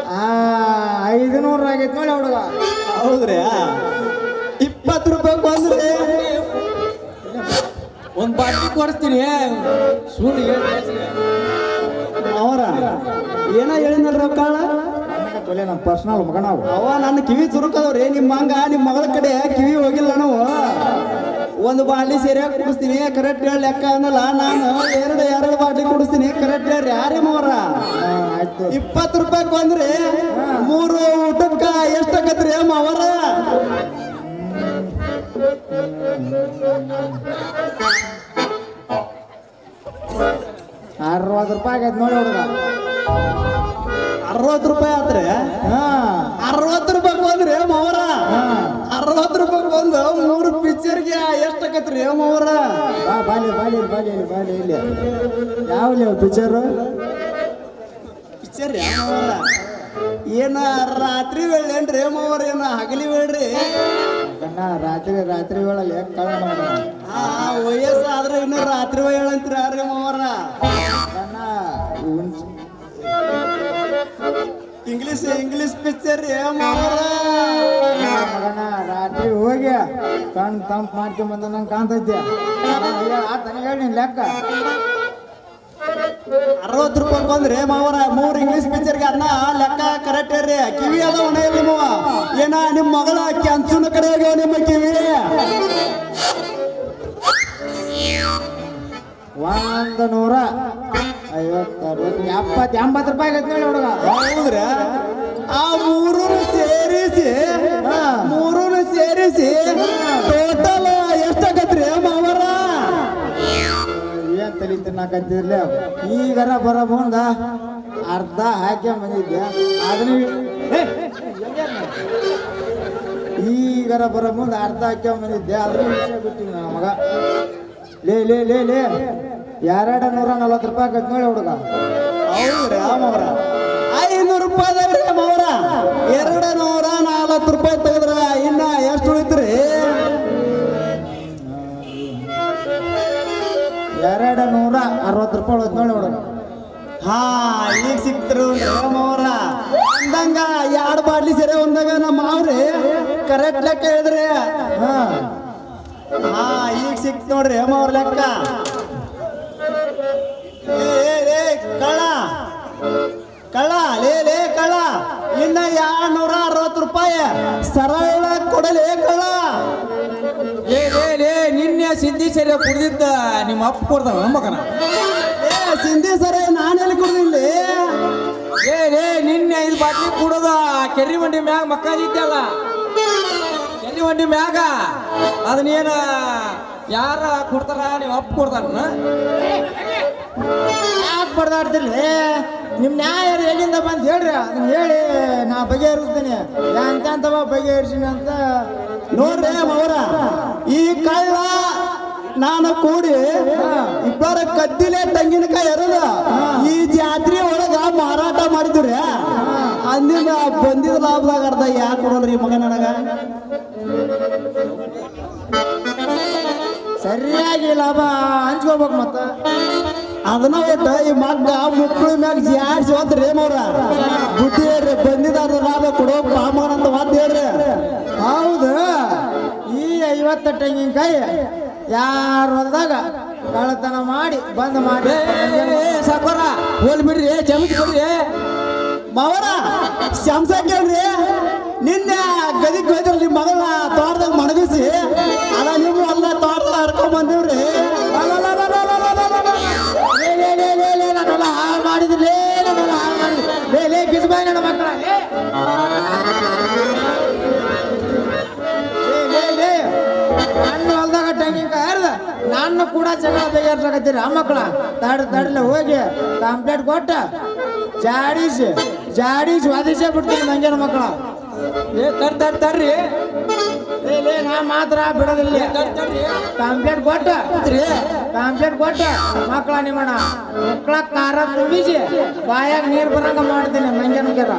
500 ಆಗೈತ್ ನೋಡಿ ಹುಡುಗ ಹೌದ್ರಿ 20 ರೂಪಾಯಿ ಬಂದ್ರಿ ಒಂದ್ ಬಾಟ್ಲಿ ಕೊಡ್ತೀನಿ ಸುಳ್ಳು ಅವರ ಏನ ಹೇಳಿದ್ನಲ್ರ ಕಾಳ ತೊಲೆ ನಮ್ಮ ಪರ್ಸನಲ್ ಮಗ ನಾವು ಅವ ನನ್ನ ಕಿವಿ ಚುರುಕದವ್ರಿ ನಿಮ್ಮ ಮಗಳ ಕಡೆ ಕಿವಿ ಹೋಗಿಲ್ಲ ನಾವು ಒಂದು ಬಾಟ್ಲಿ ಸೀರೆ ಕುಡಿಸ್ತೀನಿ ಕರೆಕ್ಟ್ ಹೇಳಿ ಲೆಕ್ಕ ಅನ್ನಲ್ಲ ನಾನು ಎರಡು ಬಾಟ್ಲಿ ಕುಡಿಸ್ತೀನಿ ಕರೆಕ್ಟ್ ಹೇಳ್ರಿ ಯಾರೇ ಮಾವರ 20 ರೂಪಾಯಿ ಬಂದ್ರಿ 3 ಊಟಕ್ಕ ಎಷ್ಟಾಗತ್ರಿ ಮಾವರ 60 ರೂಪಾಯಿ ಆಗೈತೆ ನೋಡಿ ಹುಡುಗ 60 ರೂಪಾಯಿ ಆತ್ರಿ 60 ರೂಪಾಯಿ ಬಂದ್ರಿ ಮಾವರ 60 ರೂಪಾಯಿ ಬಂದು 3 ಪಿಕ್ಚರ್ಗೆ ಎಷ್ಟಾಗತ್ರಿ ಮಾವರ ಬಾಲಿ ಇಲ್ಲಿ ಯಾವ ಪಿಕ್ಚರ್ ಪಿಕ್ಚರ್ ಮಾವರ ಏನ ರಾತ್ರಿ ವೇಳೇನ್ರಿ ಮಾವರ ಏನ ಹಗಲಿ ವೇಳ್ರಿ ರಾತ್ರಿ ವೇಳಲ್ಲಿ ವಯಸ್ಸಾದ್ರೆ ಇನ್ನು ರಾತ್ರಿ ವೇಳ ಅಂತೀರ ಮಾವರ ಇಂಗ್ಲಿಷ್ ಪಿಕ್ಚರ್ ಮಗನ ರಾತ್ರಿ ಹೋಗಿ ಕಣ್ ತಂಪ್ ಮಾಡ್ಕೊಂಡ್ ಬಂದ ನಂಗೆ ಕಾಣ್ತೈತಿ ಹೇಳಿ ನಿನ್ ಲೆಕ್ಕ 60 ರೂಪಾಯಿ ಬಂದ್ರೆ ಮಾವರ 3 ಇಂಗ್ಲಿಷ್ ಪಿಕ್ಚರ್ಗೆ ಅನ್ನ ಲೆಕ್ಕ ಕರೆಕ್ಟ್ ರೀ ಕಿವಿ ಅದ ಉಣೆಯಲ್ಲಿ ಮಾವ ಏನ ನಿಮ್ಮ ಮಗಳ ಕೆಂಚುನ ಕಡೆ ಹೋಗ್ಯಾವ ನಿಮ್ಮ ಕಿವಿ 150 ರೂಪಾಯಿ ಆಗೈತೆ ನೋಡಿ ಹುಡುಗ ಹೌದ್ರಿ ಆ ಮೂರನ್ನು ಸೇರಿಸಿ ಟೋಟಲ್ ಎಷ್ಟಾಗತ್ರಿ ಮಾವರ ಏನ್ ತಲಿ ತಿನ್ನಾಕಂತಿರ್ಲ ಈಗರ ಬರ ಬಂದ ಅರ್ಧ ಹಾಕಿ ಬಂದಿದ್ದೆ ಅದನ್ನ ಈಗರ ಬರ ಮುಂದೆ ಅರ್ಧ ಹಾಕಿ ಬಂದಿದ್ದೆ ಅದನ್ನ ವಿಷಯ ಬಿಟ್ಟಿವಿ ನನ್ನ ಮಗ ಲೇ 240 ರೂಪಾಯಿ ಆಗತ್ತೆ ನೋಡಿ ಹುಡುಗ ಹೌದ್ರಿ ಮಾವರ 500 ರೂಪಾಯಿ ಅದಾವ್ರಿ ಮಾವರ 240 ರೂಪಾಯಿ ತೆಗೆದ್ರ ಇನ್ನ ಎಷ್ಟು ಉಳಿತ್ರಿ 260 ರೂಪಾಯಿ ಉಳಿತ್ ನೋಡಿ ಹುಡುಗ ಹಾ ಈಗ ಸಿಕ್ತರು ಮಾವರ ಅಂದಂಗ 2 ಬಾಟ್ಲಿ ಸೇರೆ ಒಂದಾಗ ನಮ್ಮ ಮಾವ್ರಿ ಕರೆಕ್ಟ್ ಲೆಕ್ಕ ಹೇಳಿದ್ರಿ ಹಾ ಈಗ ಸಿಕ್ತ ನೋಡ್ರಿ ಮಾವ್ರ ಲೆಕ್ಕ ಕಳ್ಳ ಕಳ್ಳ ಇನ್ನ 260 ರೂಪಾಯಿ ಸರಳ ಕೊಡಲೇ ಕಳ್ಳ ನಿನ್ನೆ ಸಿದ್ಧಿ ಸರಿ ಕುಡ್ದಿದ್ದ ನಿಮ್ಮ ಅಪ್ಪ ಕೊಡ್ತಾವ ಮಗನ ಸಿಂಧಿ ಸರ ನಾನೆಲ್ಲಿ ಕುಡ್ದಿಲ್ಲ ನಿನ್ನೆ 5 ಬಾಟ್ಲಿ ಕುಡದ ಕೆರಿ ಬಂಡಿ ಮ್ಯಾಗ ಮಕ್ಕಾಜಿದ್ದಲ್ಲ ಕೆರಿ ಬಂಡಿ ಮ್ಯಾಗ ಅದನ್ನೇನ ಯಾರ ಕೊಡ್ತಾರ ನೀವು ಅಪ್ಪ ಕೊಡ್ತಾರ ಯಾಕೆ ಬಡ್ದಾಡ್ತಿರ್ಲಿ ನಿಮ್ಮ ನ್ಯಾಯ ಎಲ್ಲಿಂದ ಬಂದು ಹೇಳ್ರಿ ಅದನ್ನ ಹೇಳಿ ನಾ ಬಗೆಹರಿಸ್ತೀನಿ ಅಂತವ ಬಗೆಹರಿಸಿನಿ ಅಂತ ನೋಡ್ರಿ ಅವರ ಈ ಕಳ್ಳ ನಾನು ಕೂಡಿ ಇಬ್ಬರ ಕದ್ದಿಲೆ ತೆಂಗಿನಕಾಯಿ ಎರದ ಈ ಜಾತ್ರೆ ಒಳಗ ಮಾರಾಟ ಮಾಡಿದ್ರಿ ಅಂದಿನ ಬಂದಿದ ಲಾಭದಾಗ ಅರ್ಧ ಯಾಕೆ ಕೊಡಲ್ರಿ ಮಗ ನನಗ ಸರಿಯಾಗಿ ಲಾಭ ಹಂಚ್ಕೋಬೇಕು ಮತ್ತ ಅದನ್ನ ಒಟ್ಟು ಈ ಮಗ್ಗ ಮುಕ್ಕಳು ಮ್ಯಾಗ ಜಾಡ್ಸಿ ಹೋದ್ರಿ ಮವ್ರ ಬುದ್ಧಿ ಹೇಳ್ರಿ ಬಂದಿದ ಲಾಭ ಕೊಡೋ ಪಾಮಗನ ಅಂತ ಮಾತು ಹೇಳ್ರಿ ಹೌದು ಈ 50 ತೆಂಗಿನಕಾಯಿ ಯಾರು ಹೊಲದಾಗ ಕಳ್ಳತನ ಮಾಡಿ ಬಂದ್ ಮಾಡಿ ಸಾಕೋರ ಹೋಲ್ ಬಿಡ್ರಿ ಚಮಚ್ ಬಿಡ್ರಿ ಮಾವರ ಶಂಸ ಕೇಳ್ರಿ ನಿನ್ನೆ ಗದಿಗೆ ಹೋದ್ರಿ ನಿಮ್ಮ ಮಗಳ ತೋಟದಾಗ ಮಣಗಿಸಿ ಅಲ್ಲ ನೀವು ಅಲ್ಲ ತೋಟದಾಗ ಹರ್ಕೊಂಡ್ ಬಂದಿವ್ರಿ ಹಾಳು ಮಾಡಿದ್ರಿ ಲೇ ಕಿಸ್ಬಾಯ್ ನನ್ನ ಮಕ್ಕಳ ನನ್ನ ಹೊಲ್ದಾಗ ತೆಂಗಿನಕಾಯಿ ಹರಿದ ನಾನು ಕೂಡ ಜಗಳ ಬಗೆಹರಿಸಕತ್ತೀರಿ ಆ ಮಕ್ಕಳ ತಡ್ಲ ಹೋಗಿ ಕಂಪ್ಲೇಂಟ್ ಕೊಟ್ಟ ಜಾಡಿಸಿ ವಾದಿಸೇ ಬಿಡ್ತೀನಿ ಮಂಜನ ಮಕ್ಕಳ ತರ್ರಿ ನಾ ಮಾತ್ರ ಬಿಡೋದಿಲ್ಲ ಕಂಪ್ಲೇಂಟ್ ಕೊಟ್ಟ ಮಕ್ಕಳ ನಿಮ್ಮಣ್ಣ ಮಕ್ಕಳ ಖಾರ ತುಂಬಿಸಿ ಬಾಯಾಗ ನೀರು ಬರಂಗ ಮಾಡ್ತೀನಿ ಮಂಜನ ಕೆರ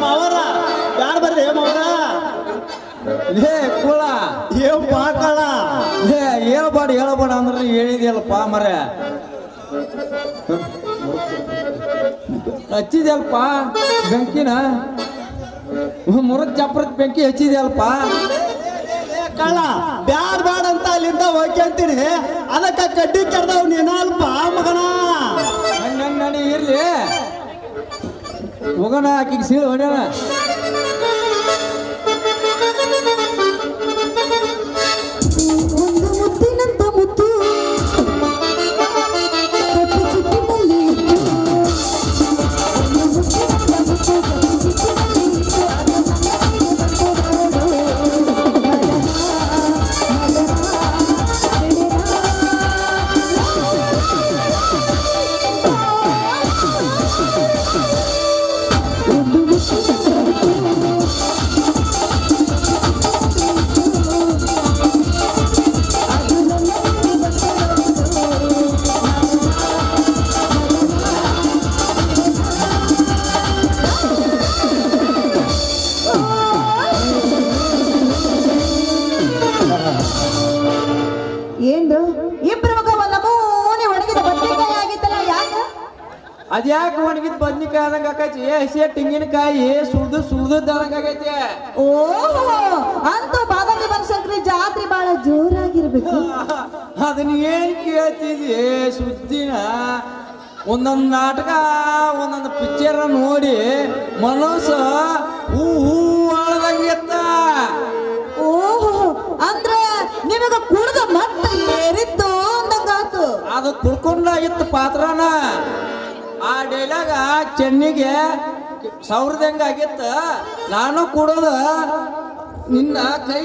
ಮಾವರ ಯಾರು ಬರ್ರಿ ಮಾವರ ಕುಳ ಪಾಕಳ ಹೇಳಬೇಡ ಅಂದ್ರೆ ಹೇಳಿದ್ಯಲ್ಪ ಮರ ಹಚ್ಚಿದ್ಯಲ್ಪ ಬೆಂಕಿನ ಮುರದ್ ಚಪ್ರದ ಬೆಂಕಿ ಹಚ್ಚಿದ್ಯಲ್ಪ ಕಳ್ಳ ಬ್ಯಾಡ ಅಂತ ಅಲ್ಲಿಂದ ಹೋಗಿ ಅಂತೀನಿ ಅದಕ್ಕ ಕಡ್ಡಿ ಕರ್ದವ್ ನೀನಲ್ಪ ಮಗನ ನಡಿ ಇರ್ಲಿ ಹೋಗೋಣ ಆಕಿಗೆ ಸೀಳು ಹೊಡ್ಯಾನ ಒಂದು ಮುತ್ತಿನಂತ ಮುತ್ತು ಕಪ್ಪು ಚಿಪ್ಪಿನಲ್ಲಿ ಇತ್ತು. ಒಂದು ಮುತ್ತಿನಂತ ಮುತ್ತು ಕಪ್ಪು ಚಿಪ್ಪಿನಲ್ಲಿ ಇತ್ತು. ಅದು ಒಂದು ಮುತ್ತಿನಂತ ಅದ್ಯಾಕೆ ಒಣಗಿದ್ ಬದ್ನಿಕಾಯಿ ಆದಂಗ ಆಕೈತಿ ಹಸಿ ತೆಂಗಿನಕಾಯಿ ಸುಳ್ದಂಗ ಆಗೈತಿ. ಓಹೋ ಅಂತೂ ಬಾದಾಮಿ ಬನಶಂಕರಿ ಜಾತ್ರೆ ಬಹಳ ಜೋರಾಗಿರ್ಬೇಕು. ಅದನ್ನ ಏನ್ ಕೇಳ್ತಿದಿ ಸುದ್ದಿನ? ಒಂದೊಂದು ನಾಟಕ ಒಂದೊಂದು ಪಿಕ್ಚರ್ ನೋಡಿ ಮನಸ್ಸು ಹೂ ಅಳದಂಗಿತ್ತ. ಓಹೋ ಅಂದ್ರೆ ನಿನಗ ಕುಡ್ದ ಮತ್ತೆ ಏರಿತ್ತು ಅಂದಂಗಾತು. ಅದು ಕುಡ್ಕೊಂಡಾಗಿತ್ತು ಪಾತ್ರನ. ಆ ಡೈಲಾಗ ಚೆನ್ನಿಗೆ ಸೌರದಂಗ ಆಗಿತ್ತ. ನಾನು ಕುಡೋದ ನಿನ್ನ ಕೈ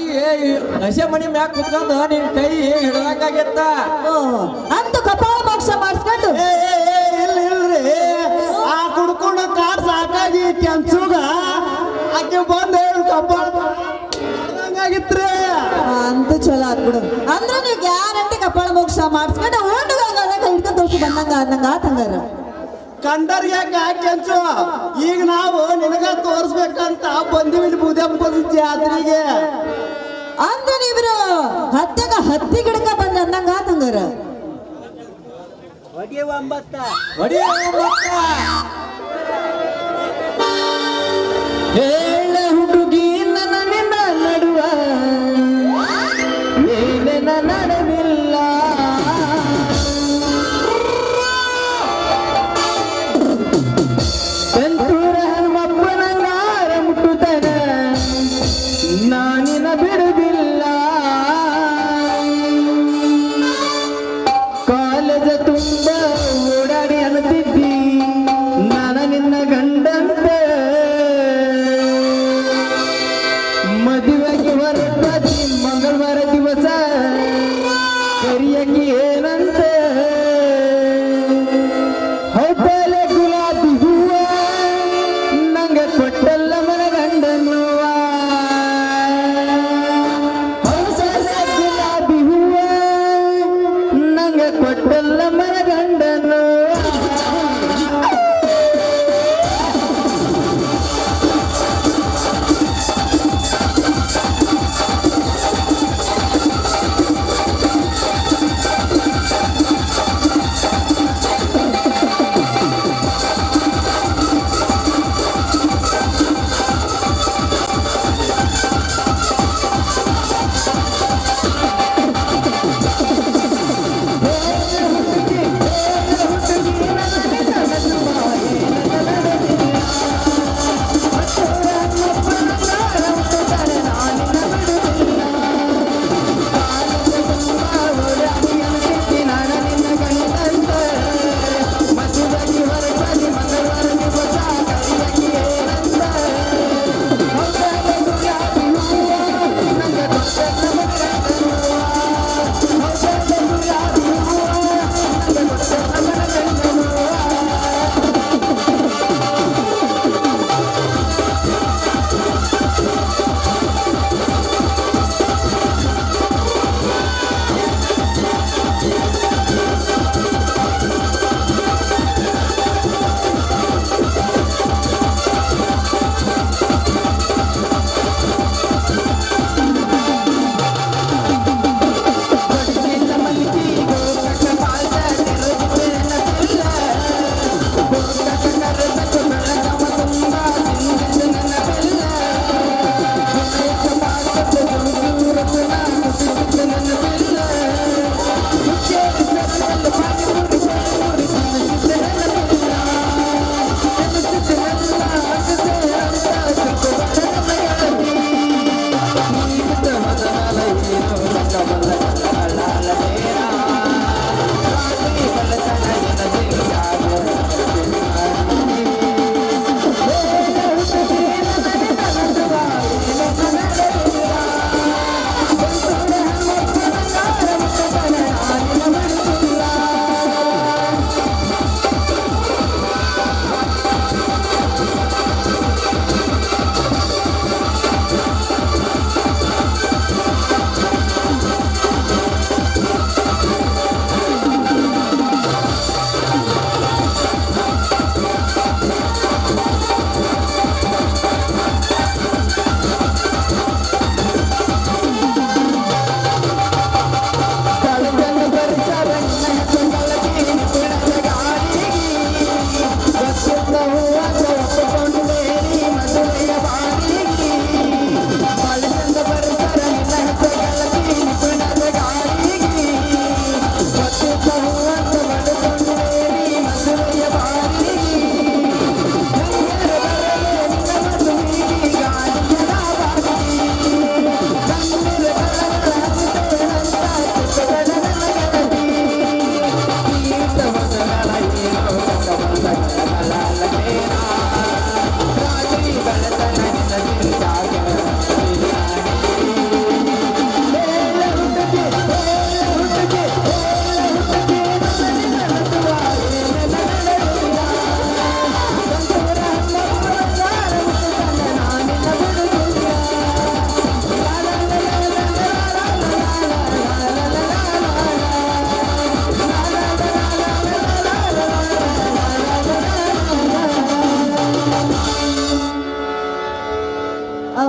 ಹಸೆ ಮಣಿ ಮ್ಯಾಗ ಕುತ್ಕೊಂಡು ನಿನ್ನ ಕೈ ಹಿಡ್ದಂಗಾಗಿತ್ತ. ಓಹೋ ಅಂತೂ ಕಪಾಳ ಮೋಕ್ಷ ಮಾಡಿಸ್ಕೊಂಡು ಇಲ್ರಿ ಆ ಕುಡ್ಕೊಂಡು ಕಾಡ್ ಸಾಕಾಗಿ ಕೆಂಚುಗ ಆಕೆ ಬಂದು ಕಪ್ಪಾಗಿತ್ರಿ. ಅಂತೂ ಚಲೋ ಆಗ್ಬಿಡು. ಅಂದ್ರೆ ನೀವು ಗ್ಯಾರಂಟಿ ಕಪಾಳ ಮೋಕ್ಷ ಮಾಡಿಸ್ಕೊಂಡು ಓಟುಗ ಹಿಡ್ಕೊಂಡು ತೋರ್ಸಿ ಬಂದಂಗ ಅಂದಂಗ ಆತಂಗಾರ ಕಂಡರ್ಗೆ ಯಾಕೆ ಕೆಂಚು? ಈಗ ನಾವು ನಿನಗ ತೋರ್ಸ್ಬೇಕಂತ ಬಂದಿವಿ ಬೂದ್ಯಂಬ ಜಾತ್ರೆಗೆ. ಅಂದ್ರೆ ನೀವಿರು ಹತ್ತಿ ಗಿಡಕ ಬಂದ ಅಂದಂಗ ಆತಂಗಾರ. ಹೇಳ ಹುಡುಗಿ ನನ್ನ ನಿನ್ನ ನಡುವ ಏನೇನ ನಡೆದಿಲ್ಲ. ಸಂತೂರ ಹನುಮಪ್ಪನಂಗಾರ ಮುಟ್ಟುತ್ತನ ನಾನಿನ ಬಿಡುವುದಿಲ್ಲ. ಕಾಲೇಜ ತುಂಬ ಓಡಾಡಿ ಅನ್ನುತ್ತಿದ್ದಿ ನಾನ ನಿನ್ನ ಗಂಡಂತ. ಮದುವೆಗೆ ಹೊರಟಾದಿ ಮಂಗಳವಾರ ದಿವಸ ಕರಿಯಕ್ಕೆ ಏನಂತ. ಹೌದಲೆ ಗುಲಾಬಿ ಹೂವ ನಂಗ ಕೊಟ್ಟಲ್ಲ ಮನ ಗಂಡನು. ಗುಲಾಬಿ ಹೂವ ನಂಗ ಕೊಟ್ಟಲ್ಲ ಮನ ಗಂಡನು.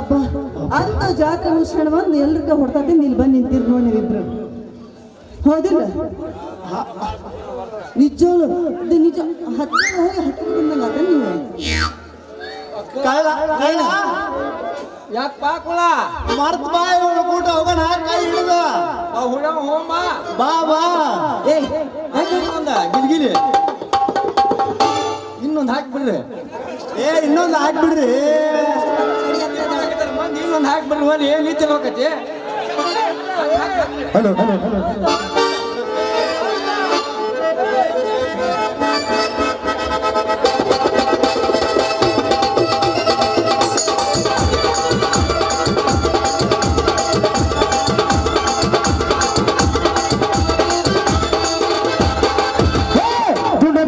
ಅಬ್ಬ ಅಂತ ಜಾತ್ರೆ ಮುಗಿಸ್ಕೊಂಡು ಬಂದು ಎಲ್ರಿಗ ಹೊಡ್ತಾತಿ ಇಲ್ಲಿ ಬಂದು ನಿಂತಿರ್ ನೋಡಿ ನೀವಿಬ್ರು ಹೌದಿಲ್ಲ ನಿಜವಳು ಇದು ನಿಜ ಹತ್ತಿರ ಹೋಗಿ ಹತ್ತಿರ ಬಂದಂಗ ಅದ ನೀವು ಕಳ್ಳ ಕಳ್ಳ ಯಾಕೆ ಪಾಕುಳ ಮರ್ತ್ ಬಾಯಿ ಊಟ ಹೋಗೋಣ ಕೈ ಹಿಡಿದು ಹುಳ ಹೋಮ ಬಾ ಬಾ ಏ ಇನ್ನೊಂದ ಗಿಲ್ಗಿಲಿ ಇನ್ನೊಂದು ಹಾಕ್ಬಿಡ್ರಿ ಇನ್ನೊಂದು ಹಾಕ್ಬಿಡ್ರಿ ಮಂದಿ ಇನ್ನೊಂದು ಹಾಕ್ಬಿಡ್ರಿ ಒಲಿ ನಿಂತ ಹೋಗತಿ ಹಲೋ ಹಲೋ ಹಲೋ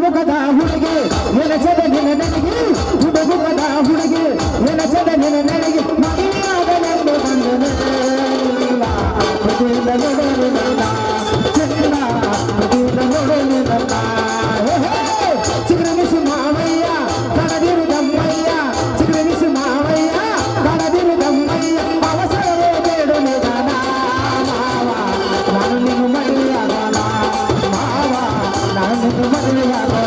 ಮುಖದ ಹುಡುಗಿ ನೆನಸದ ನಿನ್ನ ನನಗೆ ಮುಖದ ಹುಡುಗಿ ನೆನಸದ ನಿನ್ನ ನನಗೆ ಮದುವೆಯಾದ ನನ್ನ ಬಂಧನ ಮದುವೆಯಿಂದ ನೋಡೋಣ ಚಂದ ಮದುವೆಯಿಂದ ನೋಡೋಣ ಚಿಗುರಮಿಸು ಮಾವಯ್ಯ ಕಣದಿರು ದಮ್ಮಯ್ಯ ಚಿಗುರಮಿಸು ಮಾವಯ್ಯ ಕಣದಿರು ದಮ್ಮಯ್ಯ ಅವಸರವೇ ಬೇಡು ನಿಧಾನ ಮಾವ ನಾನು ನಿನ್ನ ಮದುವೆಯಾಗೋಣ ಮಾವ ನಾನು ನಿನ್ನ ಮದುವೆಯಾಗೋಣ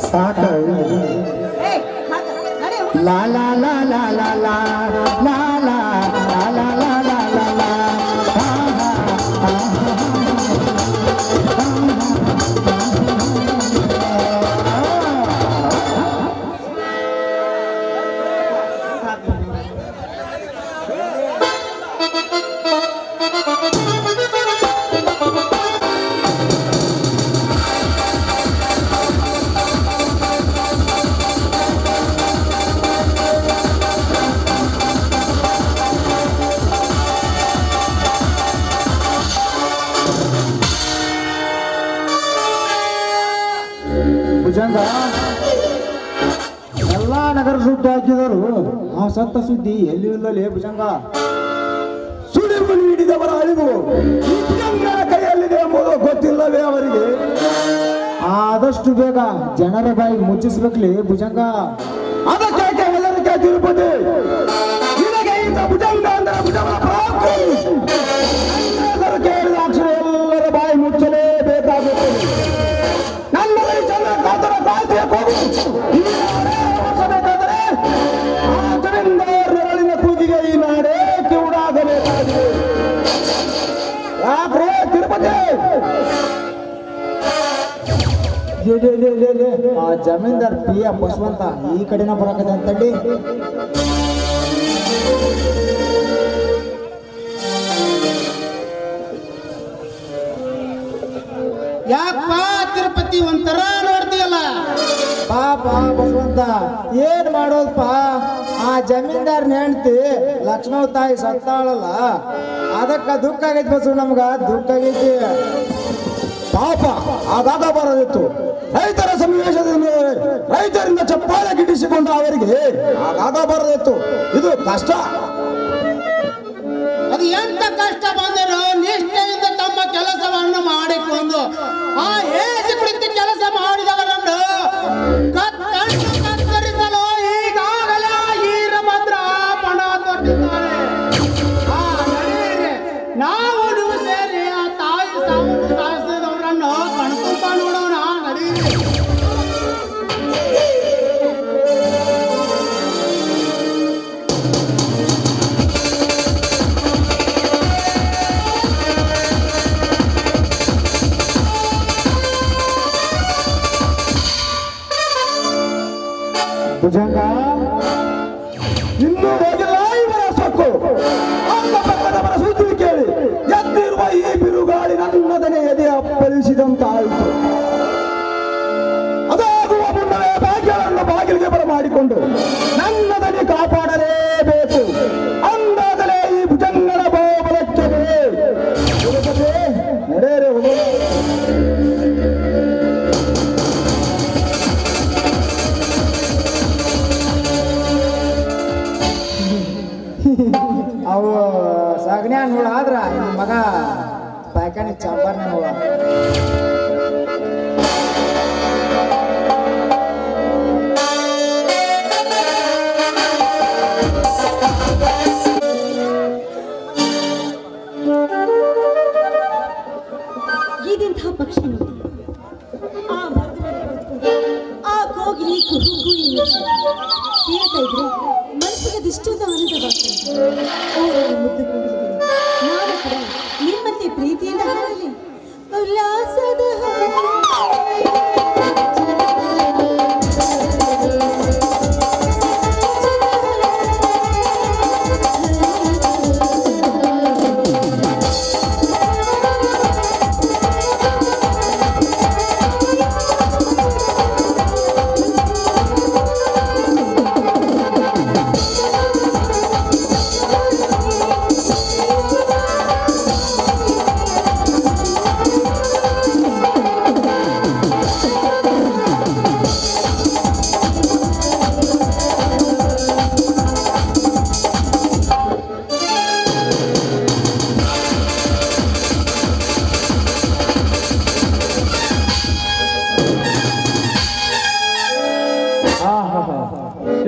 ಸಾಕ ಏ ಹಾಗ ನಡೆ ಲಾ ಲಾ ಲಾ ಲಾ ಲಾ ಲಾ ಲಾ ಲಾ ಲಾ ಲಾ ಲಾ ಲಾ ಲಾ ಲಾ ಹಾ ಹಾ ಹಾ ಭುಜಂಗ ಎಲ್ಲಾ ನಗರ ಸುದ್ದಿ ಹಾಕಿದರು ಆ ಸತ್ತ ಸುದ್ದಿ ಎಲ್ಲಿ ಇಲ್ಲಲೇ ಭುಜಂಗ ಸುಳಿವು ನೀಡಿದವರ ಅಳಿವು ಈ ಭುಜಂಗನ ಕೈಯಲ್ಲಿದೆ ಎಂಬುದು ಗೊತ್ತಿಲ್ಲವೇ ಅವರಿಗೆ? ಆದಷ್ಟು ಬೇಗ ಜನರ ಬಾಯಿ ಮುಚ್ಚಿಸ್ಬೇಕ್ಲಿ ಭುಜಂಗ ಅದಕ್ಕೆ ಹೆದರಿಕೆ ತಿರುಪತಿ ನಿನಗೆ ಇಂಥ ಭುಜಂಗ ಅಂದ್ರೆ ಭುಜಂಗ ಪ್ರಾಕು. ಹೆಸರು ಕೇಳಿದ ಅಕ್ಷರ ಎಲ್ಲರ ಬಾಯಿ ಮುಚ್ಚಲೇಬೇಕಾಗುತ್ತದೆ. ನನ್ನಲ್ಲಿ ಚಂದ್ರಕಾಂತರ ಕಾಂತಿಯ ಕೂಗು ಈ ನಾಡೇ ಓಡಿಸಬೇಕಾದರೆ ಆ ಜಮೀನ್ದಾರ್ ನೆರಳಿನ ಕೂಗಿಗೆ ಈ ನಾಡೇ ಕಿವುಡಾಗಬೇಕಾಗಿದೆ. ಯಾಕ್ರೆ ತಿರುಪತಿ? ಆ ಜಮೀನ್ದಾರ್ ಪಿ ಎ ಬಸವಂತ ಈ ಕಡೆನ ಬರಕದೆ ಅಂತಂಡಿ ಯಾಕಪ್ಪ ತಿರುಪತಿ ಒಂಥರ ನೋಡ್ತೀಯಲ್ಲ? ಪಾಪ ಬಸವಂತ ಏನ್ ಮಾಡೋದಪ್ಪ ಆ ಜಮೀನ್ದಾರ್ ಹೆಂಡ್ತಿ ಲಕ್ಷ್ಮಣ ತಾಯಿ ಸತ್ತಾಳಲ್ಲ ಅದಕ್ಕ ದುಃಖ ಆಗೈತಿ ಬಸವ ನಮ್ಗ ದುಃಖ ಆಗೈತಿ ಪಾಪ ಆಗಾಗ ಬರದಿತ್ತು. ರೈತರ ಸನ್ನಿವೇಶದ ಮೇಲೆ ರೈತರಿಂದ ಚಪ್ಪಾಳೆ ಗಿಟ್ಟಿಸಿಕೊಂಡ ಅವರಿಗೆ ಆಗಾಗ ಬರದಿತ್ತು. ಇದು ಕಷ್ಟ. ಅದು ಎಂತ ಕಷ್ಟ ಬಂದರೂ ನಿಷ್ಠೆಯಿಂದ ತಮ್ಮ ಕೆಲಸವನ್ನು ಮಾಡಿಕೊಂಡು ಆ ಏಸಿ ಕುರಿತು ಕೆಲಸ ಮಾಡಿದವರನ್ನು ಕತ್ತರಿಸಲು ಈಗಾಗಲೇ ಆ ಈರಭದ್ರ ಪಣ ತೊಟ್ಟಿದ್ದಾರೆ. ಆ ನಡೀರಿ, ನಾವು ನೀವು ಸೇರಿ ಆ ತಾಯಿ ಸಾವನ್ನು ಸಾಯಿಸಿದವರನ್ನು ಕಣ್ತುಂಬ ನೋಡೋಣ ನಡೀರಿ. ಭುಜಂಗ ಇನ್ನೂ ಹೋಗಿಲ್ಲ ಇವರ ಸೊಕ್ಕು. ಅಕ್ಕಪಕ್ಕದವರ ಸುದ್ದಿ ಕೇಳಿ ಎದ್ದಿರುವ ಈ ಬಿರುಗಾಳಿ ನನ್ನದನೆ ಎದೆ ಅಪ್ಪಳಿಸಿದಂತಾಯಿತು. ಅದೇ ಭಾಗ್ಯಗಳನ್ನು ಬಾಗಿಲಿಗೆ ಬರಮಾಡಿಕೊಂಡು ನನ್ನ ದನಿ ಕಾಪಾಡಲೇಬೇಕು. ಅಂದಾಗಲೇ ಈ ಭುಜಂಗನ ಬಾಬಲಕ್ಕೆ ನಡೆಯರೆ ಅವು ಸಗಣ್ಯ ನೋಡಾದ್ರ ನಿಮ್ಮ ಮಗ ಪ್ಯಾಕಣಿ ಚಾಂಬಾರ್ನ ನೋಡ. ಇದಂಥ ಪಕ್ಷಿ ನೋಡಿ, ಆ ಮರದಲ್ಲಿ ಕುಳಿತುಕೊಂಡು ಆ ಕೋಗಿಲೆ ಕುಹು ಎನ್ನುವುದು ಕೇಳ್ತಾ ಇದ್ರೆ ಮನಸ್ಸಿಗೆ ಅದೆಷ್ಟೊಂದು ಆನಂದವಾಗ್ತದೆ. ಓ ಮುದ್ದು ಕೋಗಿಲೆಗಳು, ನಾನು ಕೂಡ ನಿಮ್ಮಂತೆ ಪ್ರೀತಿಯಿಂದ ಹಾಡಲಿ ಉಲ್ಲಾಸದ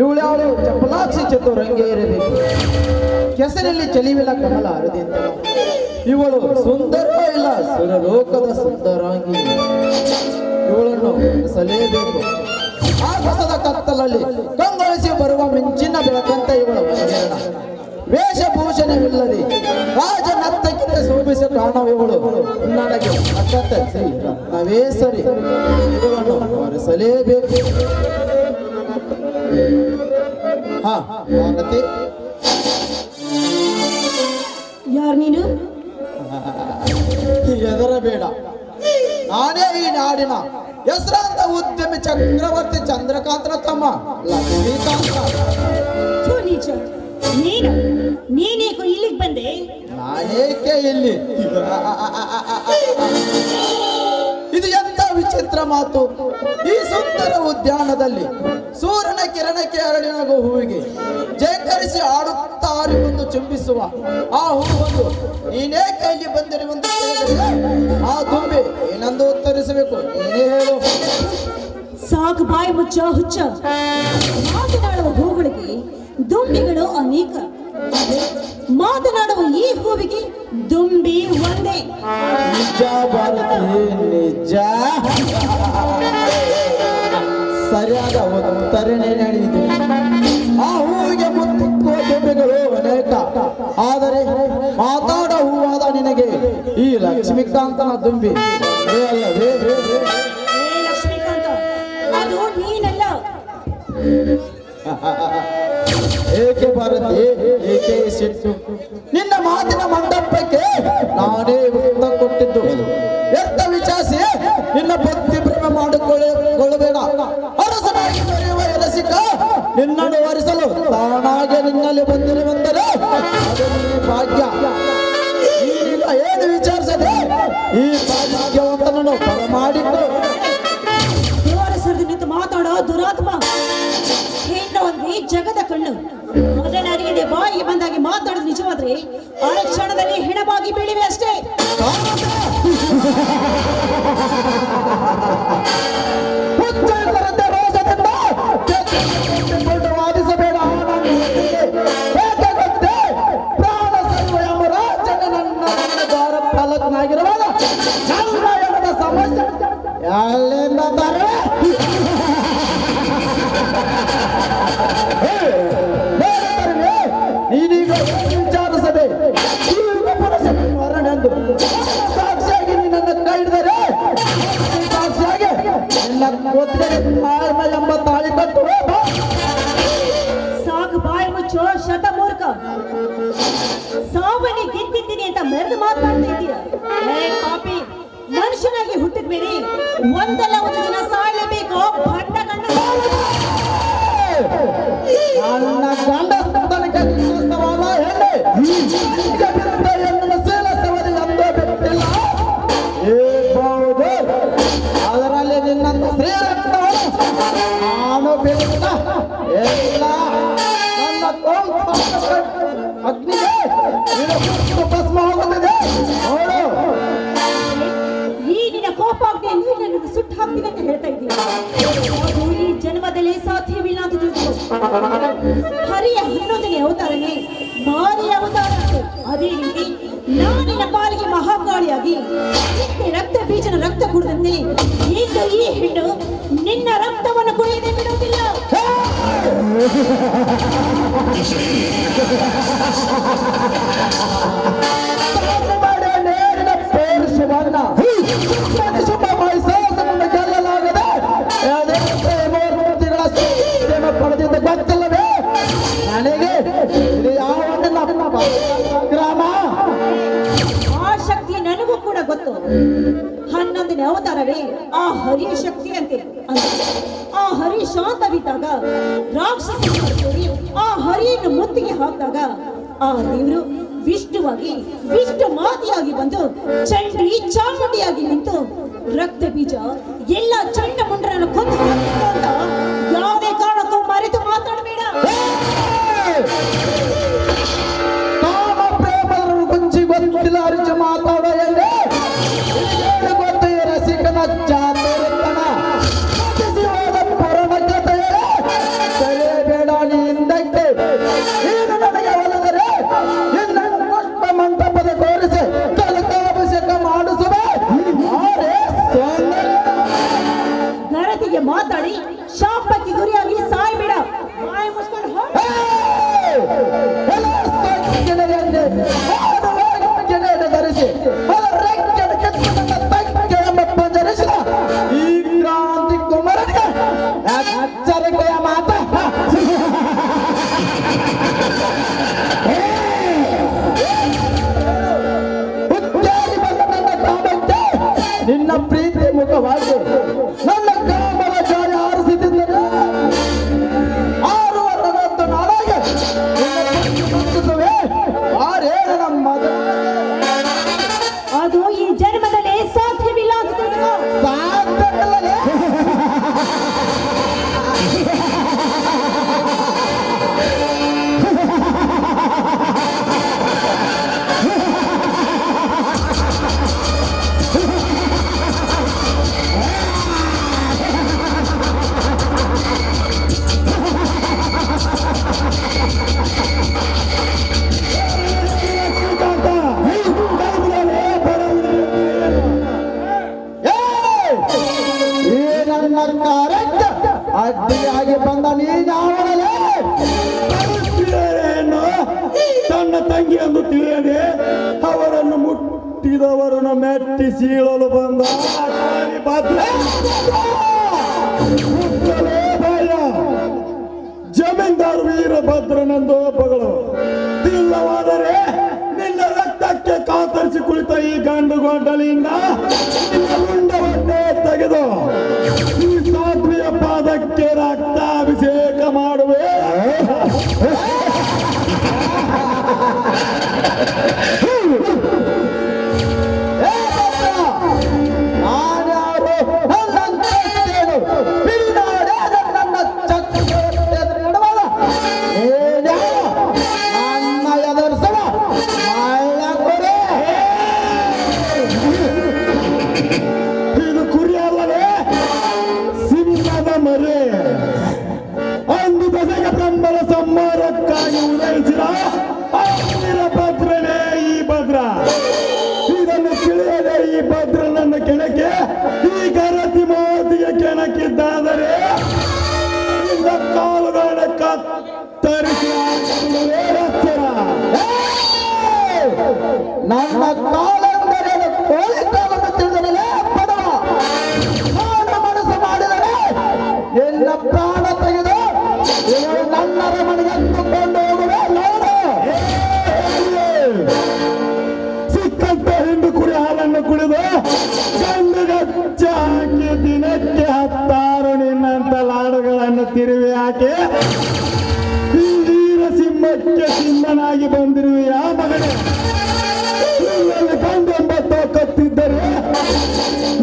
ಇವಳ್ಯಾವಳು ಚಪಲಾಕ್ಷಿ ಚತುರಂಗೆ ಇರಬೇಕು, ಕೆಸರಲ್ಲಿ ಚಲಿವಿಲ್ಲ ಕಮಲ ಹರಿದಿಂದ. ಇವಳು ಸುಂದರ ಇಲ್ಲ ಸುರಲೋಕದ ಸುಂದರಾಂಗಿ. ಇವಳನ್ನು ಸಲೇಬೇಕು. ಆಗಸದ ಕತ್ತಲಲ್ಲಿ ಕಂಗೊಳಿಸಿ ಬರುವ ಮಿಂಚಿನ ಬೆಳಕಂತ ಇವಳ ವರ್ಣನ. ವೇಷಭೂಷಣವಿಲ್ಲದೆ ರಾಜ ನರ್ತಕ್ಕಿಂತ ಶೋಭಿಸಿ ಕಾಣುವವಳು ನನಗೆ ಅಕ್ಕತ್ತ ಶ್ರೀ ರತ್ನವೇ ಸರಿ. ಇವಳನ್ನು ವರಿಸಲೇಬೇಕು. ಭಾರತಿ, ಯಾರು ನೀನು? ಹೆದರಬೇಡ, ನಾನೇ ಈ ನಾಡಿನ ಹೆಸರಾಂತ ಉದ್ಯಮಿ ಚಕ್ರವರ್ತಿ ಚಂದ್ರಕಾಂತನ ತಮ್ಮ ಲಕ್ಷ್ಮೀಕಾಂತ. ನಿಜ, ನೀನೇಕೋ ಇಲ್ಲಿಗೆ ಬಂದೆ? ನಾನೇಕೆ ಇಲ್ಲಿ? ಇದು ಎಂತ ವಿಚಿತ್ರ ಮಾತು! ಈ ಸುಂದರ ಉದ್ಯಾನದಲ್ಲಿ ಸೂರ್ಯನ ಕಿರಣಕ್ಕೆ ಅರಳಿನಗೋ ಹೂವಿಗೆ ಜೇಕರಿಸಿ ಆಡುತ್ತಾ ಹಾರಿಕೊಂಡು ಚುಂಬಿಸುವ ಆ ಹೂವನ್ನು ನೀನೇಕೆ ಇಲ್ಲಿ ಬಂದಿರುವಂತ ಆ ತುಂಬಿ ಏನಂದು ಉತ್ತರಿಸಬೇಕು, ನೀನೇ ಹೇಳು. ಸಾಕು ಬಾಯಿ ಮುಚ್ಚ ಹುಚ್ಚ. ಮಾತನಾಡುವ ಹೂಗಳಿಗೆ ದುಂಬಿಗಳು ಅನೇಕ, ಮಾತನಾಡುವ ಈ ಹೂವಿಗೆ ದುಂಬಿ ಒಂದೇ. ನಿಜ ಭಾರತಿ, ನಿಜ. ಸರಿಯಾದ ಉತ್ತರನೇ ನಡೆಯಿತು. ಆ ಹೂವಿಗೆ ಮುತ್ತಿಕ್ಕುವ ದುಂಬಿಗಳು ಅನೇಕ, ಆದರೆ ಮಾತಾಡೋ ಹೂವಾದ ನಿನಗೆ ಈ ಲಕ್ಷ್ಮೀಕಾಂತನ ದುಂಬಿ ಅಲ್ಲವೇ? ಲಕ್ಷ್ಮೀಕಾಂತ, ಅದು ನೀನಲ್ಲ. ಏಕೆ ಭಾರತಿ, ಏಕೆ ಸಿಟ್ಟು? ನಿನ್ನ ಮಾತಿನ ಮಂಟಪಕ್ಕೆ ನಾನೇ ಉತ್ತ ಕೊಟ್ಟಿದ್ದು. ವ್ಯರ್ಥ ವಿಚಾರಿಸಿ ನಿನ್ನ ಬುದ್ಧಿ ಭ್ರಮೆ ಮಾಡಿಕೊಳ್ಳಬೇಡ. ಅರಸನಾಗಿ ಬರೆಯುವ ರಸಿಕ ನಿನ್ನನ್ನು ವರಿಸಲು ತಾನಾಗೆ ನಿನ್ನಲ್ಲಿ ಬಂದಿರುವಂದರೆ ಅದು ನಿನ್ನ ಭಾಗ್ಯ. ಈಗ ಏನು ವಿಚಾರಿಸದೆ ಈ ಭಾಗ್ಯವಂತನನ್ನು ಬರಮಾಡಿದ್ದು. ನಿಂತು ಮಾತಾಡೋ ದುರಾತ್ಮ. ಹೆಣ್ಣು ಅಂದ್ರೆ ಜಗದ ಕಣ್ಣು. ಮೊದಲನೇ ಬಾಯಿಗೆ ಬಂದಾಗಿ ಮಾತಾಡೋದು ನಿಜವಾದ್ರೆ ಆ ಕ್ಷಣದಲ್ಲಿ ಹೆಣವಾಗಿ ಬೀಳಿವೆ ಅಷ್ಟೇ. ವಾದಿಸಬೇಡ. ಪ್ರಾಣ ಸರ್ವ ಎಂಬ ರಾಜನ ನನ್ನ ದ್ವಾರ ಪಾಲಕನಾಗಿರುವಾಗ ನನ್ನ ಸಮಸ್ಯೆ ಎಲ್ಲಿಂದ ತಾರೆ? ನೀನೀಗ ವಿಚಾರಿಸದೆ ಮರಣೆಂದು ಸಾಕ್ಷಿಯಾಗಿ ನಿನ್ನನ್ನು ಕೈ ಹಿಡಿದರೆ ಸಾಕ್ಷಿಯಾಗಿ ನಿನ್ನ ಒತ್ತಿಗೆ ಎಂಬ ತಾಳಿ ಕಟ್ಟು. ಸಾಕು ಬಾಯಿ ಮುಚ್ಚೋ ಶತಮೂರ್ಖ. ಸಾವನ್ನಿ ಗೆದ್ದಿದ್ದೀನಿ ಅಂತ ಮೆರೆದು ಮಾತಾಡ್ತಾ ಇದ್ದೀಯ. ಪಾಪಿ, ಮನುಷ್ಯನಾಗಿ ಹುಟ್ಟಿದ ಮೇಲೆ ಒಂದಲ್ಲ ಒಂದು ದಿನ ಸಾಯಲೇಬೇಕು. ಭಂಡ ಗಂಡ ನಾನು ಬೇಡ ಎಲ್ಲ ನನ್ನ ಅಗ್ನಿಗೆ ಭಸ್ಮ ಹೋಗುತ್ತದೆ ನೋಡು. ಈ ನಿನ್ನ ಕೋಪಾಗ್ನಿ ನೀನನ್ನು ಸುಟ್ಟು ಹಾಕ್ತೀನಿ ಅಂತ ಹೇಳ್ತಾ ಇದ್ದೀನಿ. ಅದು ಈ ಜನ್ಮದಲ್ಲೇ ಸಾಧ್ಯವಿಲ್ಲ ಅಂತ ತಿಳ್ಕೊ. ಹರಿಯ 11ನೇ ಅವತಾರನೇ ಮಾರಿಯ ಅವತಾರ. ಅದೇ ರೀತಿ ನಾನಿನ ಪಾಲಿಗೆ ಮಹಾಕಾಳಿಯಾಗಿ ನಿನ್ನ ರಕ್ತ ಬೀಜನ ರಕ್ತ ಕುಡಿದಂತೆ ಈಗ ಈ ಹೆಣ್ಣು ನಿನ್ನ ರಕ್ತವನ್ನು ಕುಡಿಯದೆ ಬಿಡುವುದಿಲ್ಲ. ಪಡೆದಿಂದ ಗೊತ್ತಿಲ್ಲವೇ ನನಗೆ ಇದು ಯಾವ ಗ್ರಾಮ ಆ ಶಕ್ತಿ ನನಗೂ ಕೂಡ ಗೊತ್ತು. 11ನೇ ಅವತಾರವೇ ಆ ಹರಿಯ ಶಕ್ತಿ ಅಂತೆ. ಆ ಹರಿ ಶಾಂತವಿದ್ದಾಗ ರಾಕ್ಷಸ ಆ ಹರಿಯನ್ನು ಮುತ್ತಿಗೆ ಹಾಕಿದಾಗ ಆ ದೇವರು ವಿಷ್ಣುವಾಗಿ ವಿಷ್ಣು ಮಾತೆಯಾಗಿ ಬಂದು ಚಂಡಿ ಚಾಮುಂಡಿಯಾಗಿ ನಿಂತು ರಕ್ತ ಬೀಜ ಎಲ್ಲ ಚಂಡ ಮುಂಡರನ್ನು ಕೊಂದು ಹಾಕಿತು ಅಂತ ಯಾವುದೇ ಕಾರಣಕ್ಕೂ ಮರೆತು ಮಾತಾಡಬೇಡ. ಕಾಮ ಪ್ರೇಮರನ್ನು ಕುಂಚಿ ಗೊತ್ತಿಲ್ಲ ಅರಿಚು ಮಾತಾಡೋ ಎಂದೇ ಗೊತ್ತು ಈ ರಸಿಕನ ಚಾತುರ್ಯತನ ಹೋದ ಪರಮಜ್ಞತೆ ಸರಿಯಬೇಡ ನೀ ಹಿಂದಕ್ಕೆ ಈಗ ನನಗೆ ಒಲದರೆ ಇನ್ನ ಪುಷ್ಪ ಮಂಟಪದ ತೋರಿಸಿ ಕಲಕಾಭಿಷೇಕ ಮಾಡಿಸುವೆ ಗರತಿಗೆ ಮಾತಾಡಿ ಶಾಪಕ್ಕೆ ಗುರಿಯಾಗಿ ಸಾಯ್ಬೇಡ. ಬಾಯಿ ಮುಚ್ಕೊಂಡು ಹೋಗು. ಧರಿಸಿ ಧರಿಸಿದ ಈ ಕ್ರಾಂತಿ ಕುಮಾರನಿಗೆ ಎಚ್ಚರಿಕೆಯ ಮಾತ ಉದ್ಯೋಗಿ ಬಂದ ನನ್ನ ಕಾಮಕ್ಕೆ ನಿನ್ನ ಪ್ರೀತಿ ಮುಖವಾಗಿ ನನ್ನ ಕಾಮದ ಜಾರಿ ಆರಿಸುತ್ತಿದ್ದರೆ ಆರುವ ನನ್ನೊಂದು ನಾಳೆಗೆ ಗುರುತಿಸುವೆ ಆರೇ ನಮ್ಮ ಅದು ಈ ಜನ್ಮದಲ್ಲೇ ಸಾಧ್ಯವಿಲ್ಲ ಅಂತ ತಿಳ್ಕೊ. ಸಾಧ್ಯವಿಲ್ಲವೇ? ಅಡ್ಡಿಯಾಗಿ ಬಂದ ನೀನಾವಣಲೇ ಏನು ತನ್ನ ತಂಗಿಯನ್ನು ತಿಳಿಯದೆ ಅವರನ್ನು ಮುಟ್ಟಿದವರನ್ನು ಮೆಟ್ಟಿ ಸೀಳಲು ಬಂದ ಭಯ ಜಮೀನ್ದಾರ್ ವೀರಭದ್ರನೆಂದು ಒಬ್ಬಗಳು ಇಲ್ಲವಾದರೆ ನಿನ್ನ ರಕ್ತಕ್ಕೆ ಕಾತರಿಸಿ ಕುಳಿತ ಈ ಗಂಡು ಗೊಂಡಲಿಯಿಂದ ಮುಂಡವನ್ನೇ ತೆಗೆದು ಈ ಸಾಧ್ವಿಯ ಪಾದಕ್ಕೆ ರಕ್ತಾಭಿಷೇಕ ಮಾಡುವೆ. ಇದು ಕುರಿ ಅಲ್ಲವೇ ಸಿಂಹದ ಮರೆ. ಅಂದು ದಶಕ ಬ್ರಹ್ಮನ ಸಂಹಾರಕ್ಕಾಗಿ ಉದಯಿಸಿದ ಭದ್ರನೇ ಈ ಭದ್ರ. ಇದನ್ನು ತಿಳಿಯದೆ ಈ ಭದ್ರನನ್ನು ಕೆಣಕೆ ಈ ಗರತಿ ಮೋದಿಗೆ ಕೆಣಕಿದ್ದಾದರೆ ಇಂದ ಕಾಲುಗಳ ಕತ್ತರಿಸಿ ಎಚ್ಚರ. ನನ್ನ ಕಾಲೆಂದರೆ ಕೋಳಿ ಕಾಲನ್ನು ತಿಳಿದರೆ ಪಡವ ನನ್ನ ಮನಸ್ಸು ಮಾಡಿದರೆ ಎಲ್ಲ ಪ್ರಾಣ ತೆಗೆದು ಇವರು ನನ್ನ ರಮಣಿಗೆ ಎತ್ತುಕೊಂಡು ಹೋಗುವೆ ನೋಡು. ಸಿಕ್ಕಂತ ಹಿಂಡು ಕುರಿ ಹಾಲನ್ನು ಕುಡಿದು ಗಂಡು ಗಚ್ಚ ಹಾಕಿ ದಿನಕ್ಕೆ 10 ನಿನ್ನಂತ ಲಾಡುಗಳನ್ನು ತಿರುವಿ ಹಾಕಿ ಈ ವೀರ ಸಿಂಹಕ್ಕೆ ಸಿಂಹನಾಗಿ ಬಂದಿರುವೆಯ ಮಗನೇ. ಕಂಡೆಂಬ ತಾಕತ್ತಿದ್ದರೆ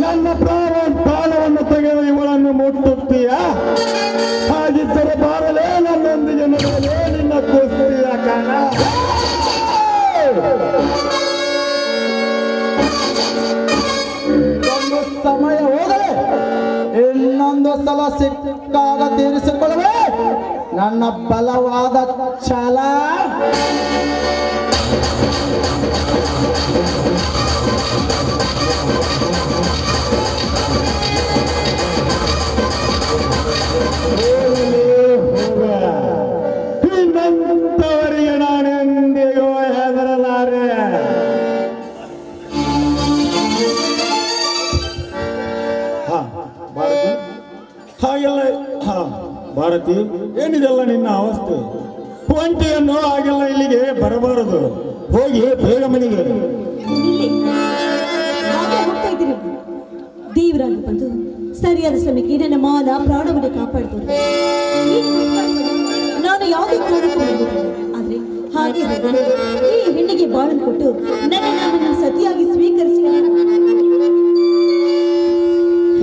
ನನ್ನ ಪ್ರಾಣವನ್ನು ತೆಗೆದು ಇವಳನ್ನು ಮುಟ್ಟು ಒಪ್ಪುತ್ತೀಯ? ಹಾಗಿದ್ದರೆ ಬಾರಲೇ ನನ್ನೊಂದಿಗೆ ನಡೆಯಲೇ ನಿನ್ನ ಕುಸ್ತಿಯ ಕಣ. ಒಂದು ಸಮಯ ಹೋಗಲೇ ಇನ್ನೊಂದು ಸಲ ಸಿಕ್ಕಾಗ ತೀರಿಸಿಕೊಳ್ಳುವೆ ನನ್ನ ಬಲವಾದ ಛಲ. ಇನ್ನಂತವರಿಗೆ ನಾನೆಂದಿಗೂ ಹೆದರಲಾರೆ. ಹಾಗೆಲ್ಲ ಭಾರತಿ, ಏನಿದೆಲ್ಲ ನಿನ್ನ ಅವಸ್ಥೆ? ಒಂಟಿಯನ್ನು ಹಾಗೆಲ್ಲ ಇಲ್ಲಿಗೆ ಬರಬಾರದು. ಹೋಗಿ ಬೇಗ ಮನೆಗೆ. ಹಾಗೆ ಹೋಗ್ತಾ ಇದ್ದೀರಿ. ದೇವರಾಗಿ ಬಂದು ಸರಿಯಾದ ಸಮಯಕ್ಕೆ ನನ್ನ ಮಾನ ಪ್ರಾಣವನ್ನು ಕಾಪಾಡ್ತಾರೆ. ನಾನು ಯಾವುದೇ ಕಾರಣಕ್ಕೂ ಬಂದಿಲ್ಲ. ಆದ್ರೆ ಹಾಗೆ ಈ ಹೆಣ್ಣಿಗೆ ಬಾಳನ್ನು ಕೊಟ್ಟು ನನ್ನನ್ನು ಸತಿಯಾಗಿ ಸ್ವೀಕರಿಸಿ.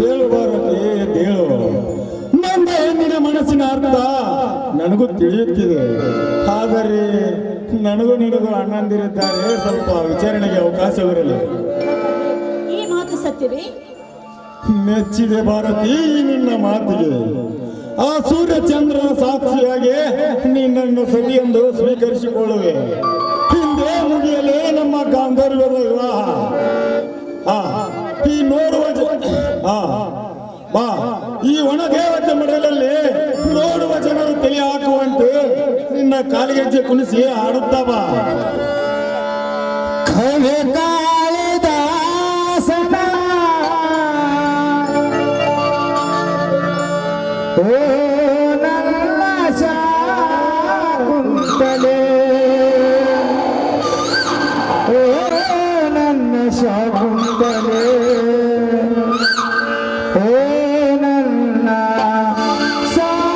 ಹೇಳು ಭಾರತಿ, ಹೇಳು. ನನ್ನ ಹೆಣ್ಣಿನ ಮನಸ್ಸಿನ ಅರ್ಥ ನನಗೂ ತಿಳಿಯುತ್ತಿದೆ. ಆದರೆ ನನಗೂ ನಿನಗೂ ಅಣ್ಣಂದಿರಿದ್ದಾರೆ. ಸ್ವಲ್ಪ ವಿಚಾರಣೆಗೆ ಅವಕಾಶವಿರಲಿ. ಈ ಮಾತು ಸತ್ಯವೇ? ಮೆಚ್ಚಿದೆ ಭಾರತಿ ನಿನ್ನ ಮಾತಿಗೆ. ಆ ಸೂರ್ಯಚಂದ್ರನ ಸಾಕ್ಷಿಯಾಗಿ ನಿನ್ನನ್ನು ಸತಿಯೆಂದು ಸ್ವೀಕರಿಸಿಕೊಳ್ಳುವೆ. ಹಿಂದೆ ಮುಗಿಯಲೇ ನಮ್ಮ ಗಾಂಧರ್ವದ ವಿವಾಹ. ಈ ನೋಡುವ ಬಾ, ಈ ಒಣದೇವತೆ ಮಡಲಲ್ಲಿ ನೋಡುವ ಜನರು ತಲೆ ಹಾಕುವಂತೆ ನಿನ್ನ ಕಾಲಿಗೆಜ್ಜೆ ಕುಣಿಸಿ ಆಡುತ್ತಾ ಬಾ. ಕವಿ ಕಾಳಿದಾಸನ ಓ ನನ್ನ ಶಾಕುಂತಲೆ, ಓ ನನ್ನ ಶಾಕುಂತಲೆ, ಓ ನನ್ನ ಶಾಕುಂತಲೆ.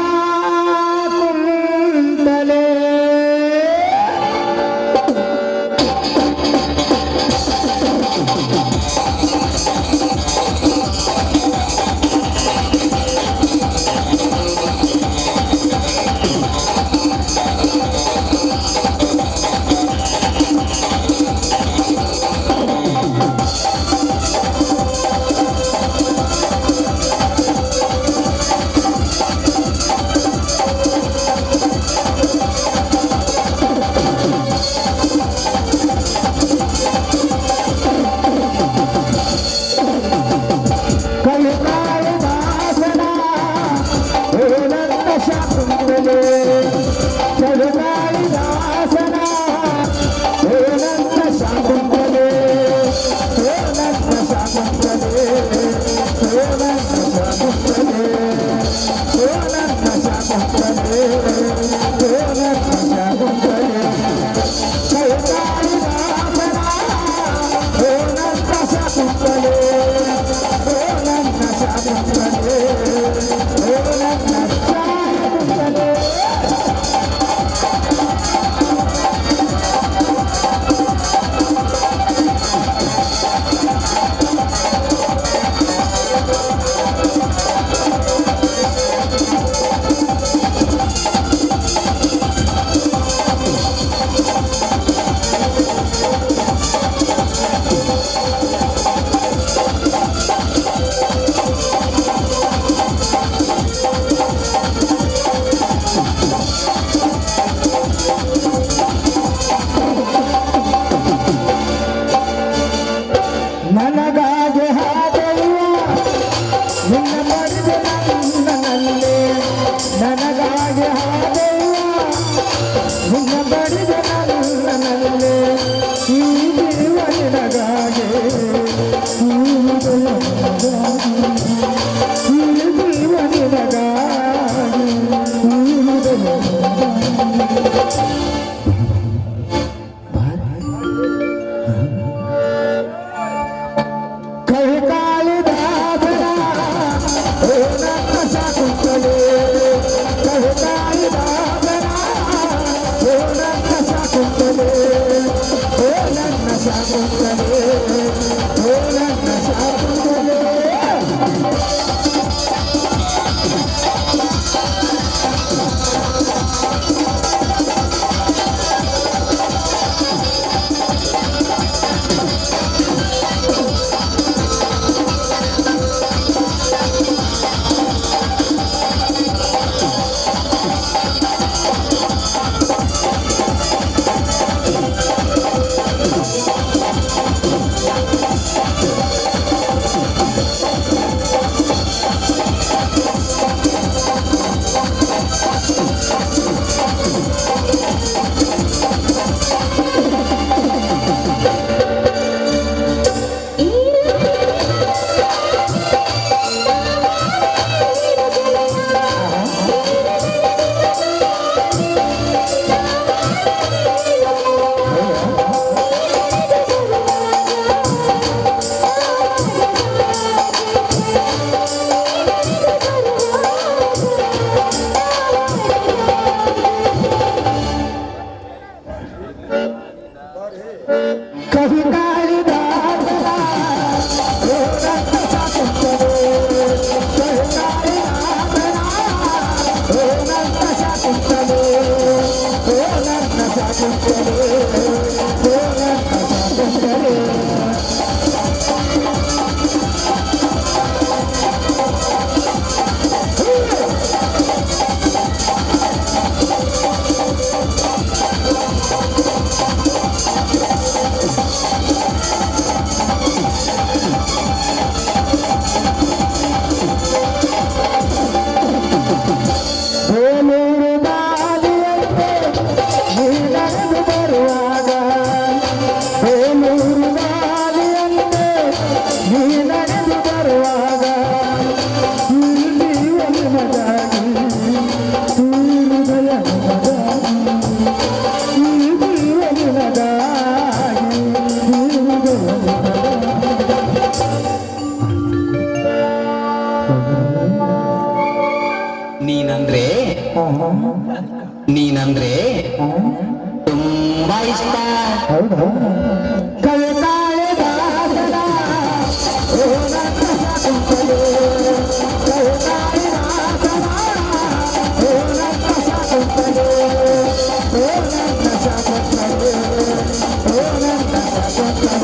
ನನಗಾಗಿ ಹಾದೆಯುವ ನಿನ್ನ ಮಡಿದೆ ನನ್ನಲ್ಲಿ, ನನಗಾಗಿ ಹಾದೆಯುವ ನಿನ್ನ ಬಡಿದೆ ನನ್ನಲ್ಲಿ, ಈ ಜೀವ ನಿನಗಾಗಿ, ಈ ಜೀವ ನಿನಗಾಗಿ, ಕವಿ ಕಾಳಿದಾಸನ ಓ ನನ್ನ ಶಾಕುಂತಲೆ, ಕವಿ ಕಾಳಿದಾಸನ ಸಾಕುತ್ತದೆ ಓ ನನ್ನ ಸಾಕುತ್ತದೆ ಓ ನನ್ನ ಸಾಕುತ್ತದೆ ಬೇಲೂರು ದಾರಿಯಂತೆ ನೀ ನಡೆದು ಬರುವಾಗ ಬೇಲೂರು ದಾರಿಯಂತೆ ನೀ ನಡೆದು ಬರುವಾಗ ಈ ಜೀವನದಾಗಿ ಈ ಹೃದಯದಾಗಿ ಈ ಜೀವನದಾಗಿ ಈ ನೀನಂದ್ರೆ ತುಂಬಾ ಇಷ್ಟ. ಹೌದಾ ಕವಿತಾಳೆ ದಾಸರ ಓ ನನ್ನ ಸಾಕುತ್ತದೆ ಕವಿತಾಳೆ ದಾಸರ ಓ ನನ್ನ ಸಾಕುತ್ತದೆ ಓ ನನ್ನ ಸಾಕುತ್ತದೆ ಓ ನನ್ನ ಸಾಕುತ್ತದೆ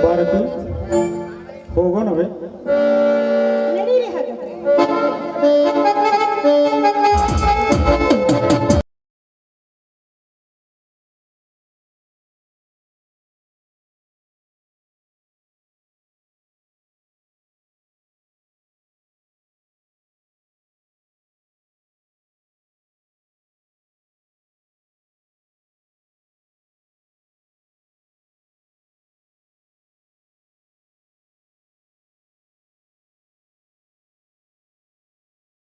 ಭಾರತಿ